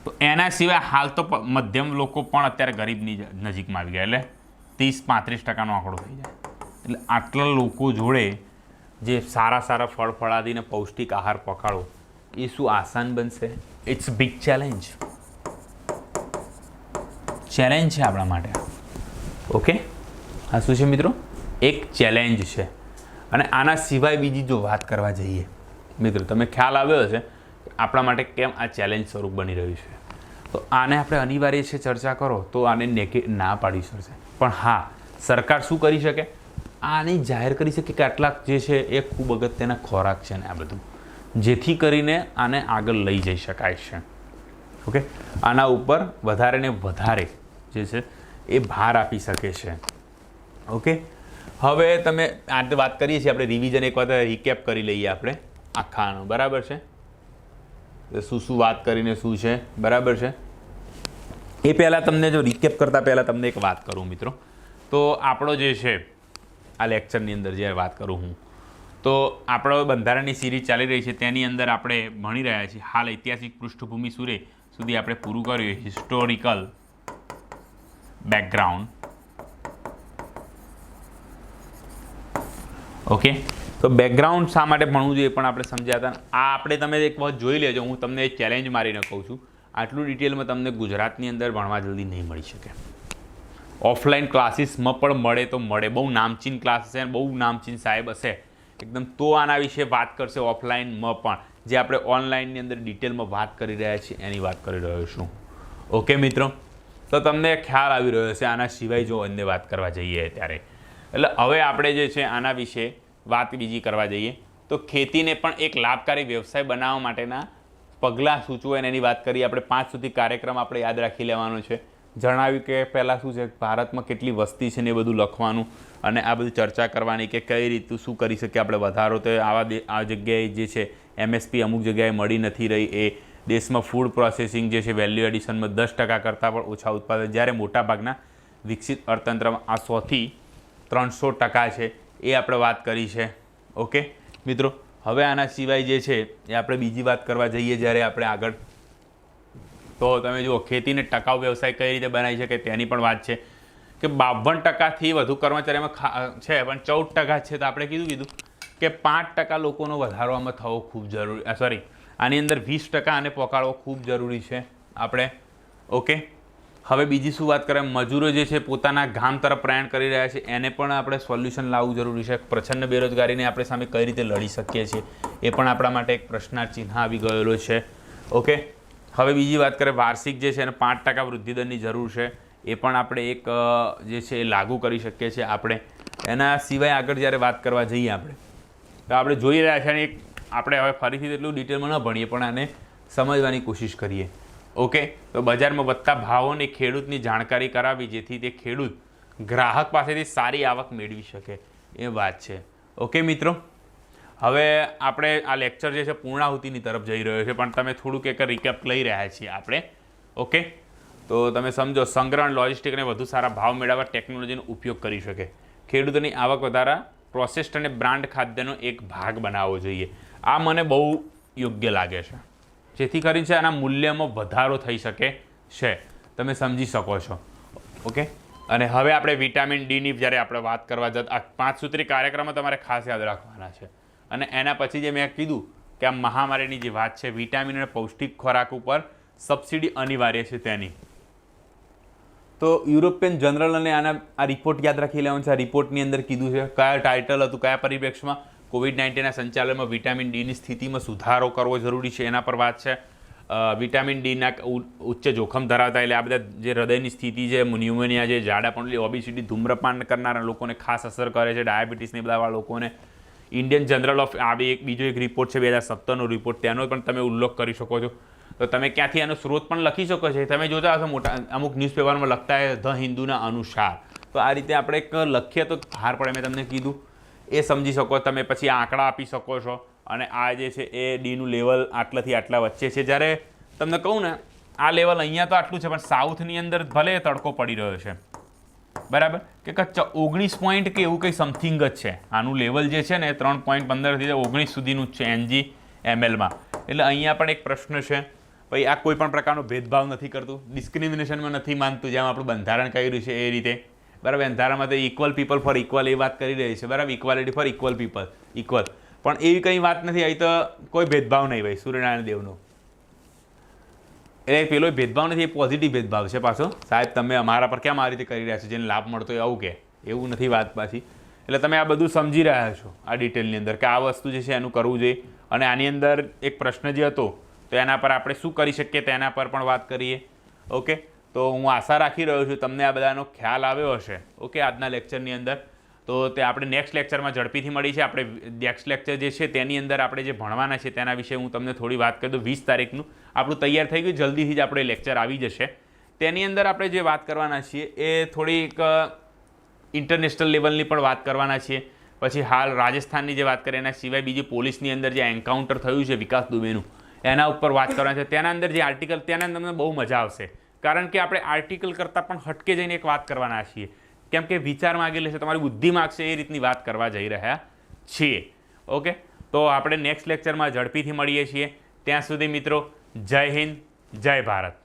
તો એના સિવાય હાલ તો મધ્યમ લોકો પણ અત્યારે ગરીબની નજીકમાં આવી ગયા, એટલે 30-35%નો આંકડો થઈ જાય. એટલે આટલા લોકો જોડે જે સારા ફળ ફળાદી ને પૌષ્ટિક આહાર પકાડો એ શું આસાન બનશે? ઇટ્સ બિગ ચેલેન્જ છે આપણા માટે. ઓકે, આ શું છે મિત્રો? એક ચેલેન્જ છે. અને આના સિવાય બીજી જો વાત કરવા જઈએ મિત્રો, તમે ખ્યાલ આવ્યો હશે આપણા માટે કેમ આ ચેલેન્જ સ્વરૂપ બની રહ્યું છે. તો આને આપણે અનિવાર્ય છે ચર્ચા કરો તો આને ના પાડી શકશે. પણ હા, સરકાર શું કરી શકે? આને જાહેર કરી શકે કે આટલાક જે છે એ ખૂબ અગત્યના ખોરાક છે ને આ બધું, જેથી કરીને આને આગળ લઈ જઈ શકાય છે. ઓકે, આના ઉપર વધારે ને વધારે જે છે એ ભાર આપી શકે છે. ઓકે, હવે તમે આ વાત કરીએ છીએ આપણે રિવિઝન એક વખત રિકેપ કરી લઈએ આપણે આખાનો, બરાબર છે? શું વાત કરીને શું છે, બરાબર છે? એ પહેલાં તમને જો રિકેપ કરતાં પહેલાં તમને એક વાત કરું મિત્રો, તો આપણો જે છે આ લેક્ચરની અંદર જે વાત કરું હું, તો આપણો બંધારણની સિરીઝ ચાલી રહી છે તેની અંદર આપણે ભણી રહ્યા છીએ હાલ ઐતિહાસિક પૃષ્ઠભૂમિ સુધી આપણે પૂરું કર્યું, હિસ્ટોરિકલ બેકગ્રાઉન્ડ. ઓકે, તો બેકગ્રાઉન્ડ શા માટે ભણવું જોઈએ પણ આપણે સમજ્યા હતા. આ આપણે તમે એક વખત જોઈ લેજો, હું તમને એક ચેલેન્જ મારીને કહું છું, આટલું ડિટેલમાં તમને ગુજરાતની અંદર ભણવા જલ્દી નહીં મળી શકે. ઓફલાઈન ક્લાસીસમાં પણ મળે તો મળે, બહુ નામચીન ક્લાસ હશે, બહુ નામચીન સાહેબ હશે એકદમ, તો આના વિશે વાત કરશે ઓફલાઈનમાં પણ. જે આપણે ઓનલાઈનની અંદર ડિટેલમાં વાત કરી રહ્યા છીએ એની વાત કરી રહ્યો છું. ઓકે મિત્રો, તો તમને ખ્યાલ આવી રહ્યો છે. આના સિવાય જો અન્ય વાત કરવા જઈએ ત્યારે, એટલે હવે આપણે જે છે આના વિશે વાત બીજી કરવા જઈએ તો ખેતીને પણ એક લાભકારી વ્યવસાય બનાવવા માટેના પગલાં સૂચવો અને એની વાત કરીએ આપણે. 5 સુધી કાર્યક્રમ આપણે યાદ રાખી લેવાનો છે. જણાવ્યું કે પહેલાં શું છે, ભારતમાં કેટલી વસ્તી છે ને એ બધું લખવાનું અને આ બધું ચર્ચા કરવાની કે કઈ રીતનું શું કરી શકીએ આપણે વધારો. તો આ જગ્યાએ જે છે MSP અમુક જગ્યાએ મળી નથી રહી. એ દેશમાં ફૂડ પ્રોસેસિંગ જે છે વેલ્યુ એડિશનમાં 10% કરતાં પણ ઓછા ઉત્પાદન, જ્યારે મોટાભાગના વિકસિત અર્થતંત્રમાં આ 100 થી 300% છે, એ આપણે વાત કરી છે. ઓકે મિત્રો, હવે આના સિવાય જે છે એ આપણે બીજી વાત કરવા જઈએ જ્યારે આપણે આગળ, તો તમે જુઓ ખેતીને ટકાઉ વ્યવસાય કઈ રીતે બનાવી શકે તેની પણ વાત છે કે 52%થી વધુ કર્મચારીમાં છે પણ 14% છે. તો આપણે કીધું કે 5% લોકોનો વધારો આમાં થવો ખૂબ જરૂરી, સોરી આની અંદર 20% આને પહોંચાડવો ખૂબ જરૂરી છે આપણે. ઓકે, હવે બીજી શું વાત કરીએ, મજૂરો જે છે પોતાના ગામ તરફ પ્રયાણ કરી રહ્યા છે એને પણ આપણે સોલ્યુશન લાવવું જરૂરી છે. પ્રચંડ બેરોજગારીને આપણે સામે કઈ રીતે લડી શકીએ છીએ એ પણ આપણા માટે એક પ્રશ્નાર્થ ચિહ્ન આવી ગયેલો છે. ઓકે, હવે બીજી વાત કરીએ, વાર્ષિક જે છે એને 5% વૃદ્ધિદરની જરૂર છે, એ પણ આપણે એક જે છે એ લાગુ કરી શકીએ છીએ આપણે. એના સિવાય આગળ જ્યારે વાત કરવા જઈએ આપણે તો આપણે જોઈ રહ્યા છીએ અને એક આપણે હવે ફરીથી એટલું ડિટેલમાં ન ભણીએ પણ આને સમજવાની કોશિશ કરીએ. ઓકે, તો બજારમાં વધતા ભાવોની ખેડૂતની જાણકારી કરાવી જેથી તે ખેડૂત ગ્રાહક પાસેથી સારી આવક મેળવી શકે એ વાત છે. ઓકે મિત્રો, હવે આપણે આ લેક્ચર જે છે પૂર્ણાહુતિની તરફ જઈ રહ્યો છે, પણ તમે થોડુંક એક રિકેપ લઈ રહ્યા છીએ આપણે. ઓકે, તો તમે સમજો સંગ્રહણ, લોજિસ્ટિક અને વધુ સારા ભાવ મેળવવા ટેકનોલોજીનો ઉપયોગ કરી શકે. ખેડૂતોની આવક વધારા પ્રોસેસ્ડ અને બ્રાન્ડ ખાદ્યનો એક ભાગ બનાવવો જોઈએ. આ મને બહુ યોગ્ય લાગે છે, જેથી કરીને છે આના મૂલ્યમાં વધારો થઈ શકે છે. તમે સમજી શકો છો. ઓકે, અને હવે આપણે વિટામિન ડીની જ્યારે આપણે વાત કરવા જતા, આ 5 સૂત્રી કાર્યક્રમમાં તમારે ખાસ યાદ રાખવાના છે. અને એના પછી જે મેં કીધું કે આ મહામારીની જે વાત છે, વિટામિન અને પૌષ્ટિક ખોરાક ઉપર સબસિડી અનિવાર્ય છે તેની, તો યુરોપિયન જનરલ અને આ રિપોર્ટ યાદ રાખી લેવાનું છે. આ રિપોર્ટની અંદર કીધું છે કયા ટાઇટલ હતું, કયા પરિપ્રેક્ષમાં કોવિડ-19ના સંચાલનમાં વિટામિન ડીની સ્થિતિમાં સુધારો કરવો જરૂરી છે એના પર વાત છે. વિટામિન ડીના ઉચ્ચ જોખમ ધરાવતા એટલે આ બધા જે હૃદયની સ્થિતિ છે, ન્યુમોનિયા છે, ઝાડાપણ, ઓબેસિટી, ધૂમ્રપાન કરનારા લોકોને ખાસ અસર કરે છે, ડાયાબિટીસને બધાવાળા લોકોને. ઇન્ડિયન જનરલ ઓફ આ બીજો એક રિપોર્ટ છે 2017નો રિપોર્ટ, તેનો પણ તમે ઉલ્લેખ કરી શકો છો. તો તમે ક્યાંથી આનો સ્ત્રોત પણ લખી શકો છો. તમે જોતા હશો મોટા અમુક ન્યૂઝપેપરમાં લખતા હોય ધ હિન્દુના અનુસાર, તો આ રીતે આપણે એક લખીએ તો બહાર પડે. મેં તમને કીધું એ સમજી શકો. તમે પછી આંકડા આપી શકો છો. અને આ જે છે એ ડીનું લેવલ આટલાથી આટલા વચ્ચે છે. જ્યારે તમને કહું ને આ લેવલ અહીંયા તો આટલું છે, પણ સાઉથની અંદર ભલે તડકો પડી રહ્યો છે, બરાબર, કે 19 પોઈન્ટ કે એવું કંઈ સમથિંગ જ છે. આનું લેવલ જે છે ને 3.15થી 19 સુધીનું જ છે NG/mLમાં. એટલે અહીંયા પણ એક પ્રશ્ન છે ભાઈ, આ કોઈ પણ પ્રકારનો ભેદભાવ નથી કરતું, ડિસ્ક્રિમિનેશનમાં નથી માનતું, જેમ આપણું બંધારણ કર્યું છે એ રીતે, બરાબર. બંધારણમાં તો ઇક્વલ પીપલ ફોર ઇક્વલ એ વાત કરી રહી છે, બરાબર, equality for equal people, equal. પણ એવી કંઈ વાત નથી. અહીં તો કોઈ ભેદભાવ નહીં ભાઈ સૂર્યનારાયણ દેવનો. એટલે પેલો ભેદભાવ નથી, એ પોઝિટિવ ભેદભાવ છે પાછો. સાહેબ તમે અમારા પર કેમ આ રીતે કરી રહ્યા છો, જેને લાભ મળતો હોય આવું કે એવું નથી વાત પાછી. એટલે તમે આ બધું સમજી રહ્યા છો આ ડિટેલની અંદર કે આ વસ્તુ જે છે એનું કરવું જોઈએ. અને આની અંદર એક પ્રશ્ન જે હતો તો એના પર આપણે શું કરી શકીએ તેના પર પણ વાત કરીએ. ઓકે, તો હું આશા રાખી રહ્યો છું તમને આ બધાનો ખ્યાલ આવ્યો હશે. ઓકે, આજના લેક્ચરની અંદર. તો તે આપણે નેક્સ્ટ લેક્ચરમાં ઝડપીથી મળી છે. આપણે નેક્સ્ટ લેક્ચર જે છે તેની અંદર આપણે જે ભણવાના છે તેના વિશે હું તમને થોડી વાત કરી દઉં. 20 તારીખનું આપણું તૈયાર થઈ ગયું, જલ્દીથી જ આપણે લેક્ચર આવી જશે. તેની અંદર આપણે જે વાત કરવાના છીએ એ થોડીક ઇન્ટરનેશનલ લેવલની પણ વાત કરવાના છીએ. પછી હાલ રાજસ્થાનની જે વાત કરીએ એના સિવાય બીજી પોલીસની અંદર જે એન્કાઉન્ટર થયું છે વિકાસ દુબેનું, એના ઉપર વાત કરવાની છે. તેના અંદર જે આર્ટિકલ, તેના અંદર તમને બહુ મજા આવશે, કારણ કે આપણે આર્ટિકલ કરતાં પણ હટકે જઈને એક વાત કરવાના છીએ. કેમ કે વિચાર માગેલી છે, તમારી બુદ્ધિ માગશે એ રીતની વાત કરવા જઈ રહ્યા છીએ. ઓકે, તો આપણે નેક્સ્ટ લેક્ચરમાં ઝડપીથી મળીએ છીએ. ત્યાં સુધી મિત્રો, જય હિન્દ, જય ભારત.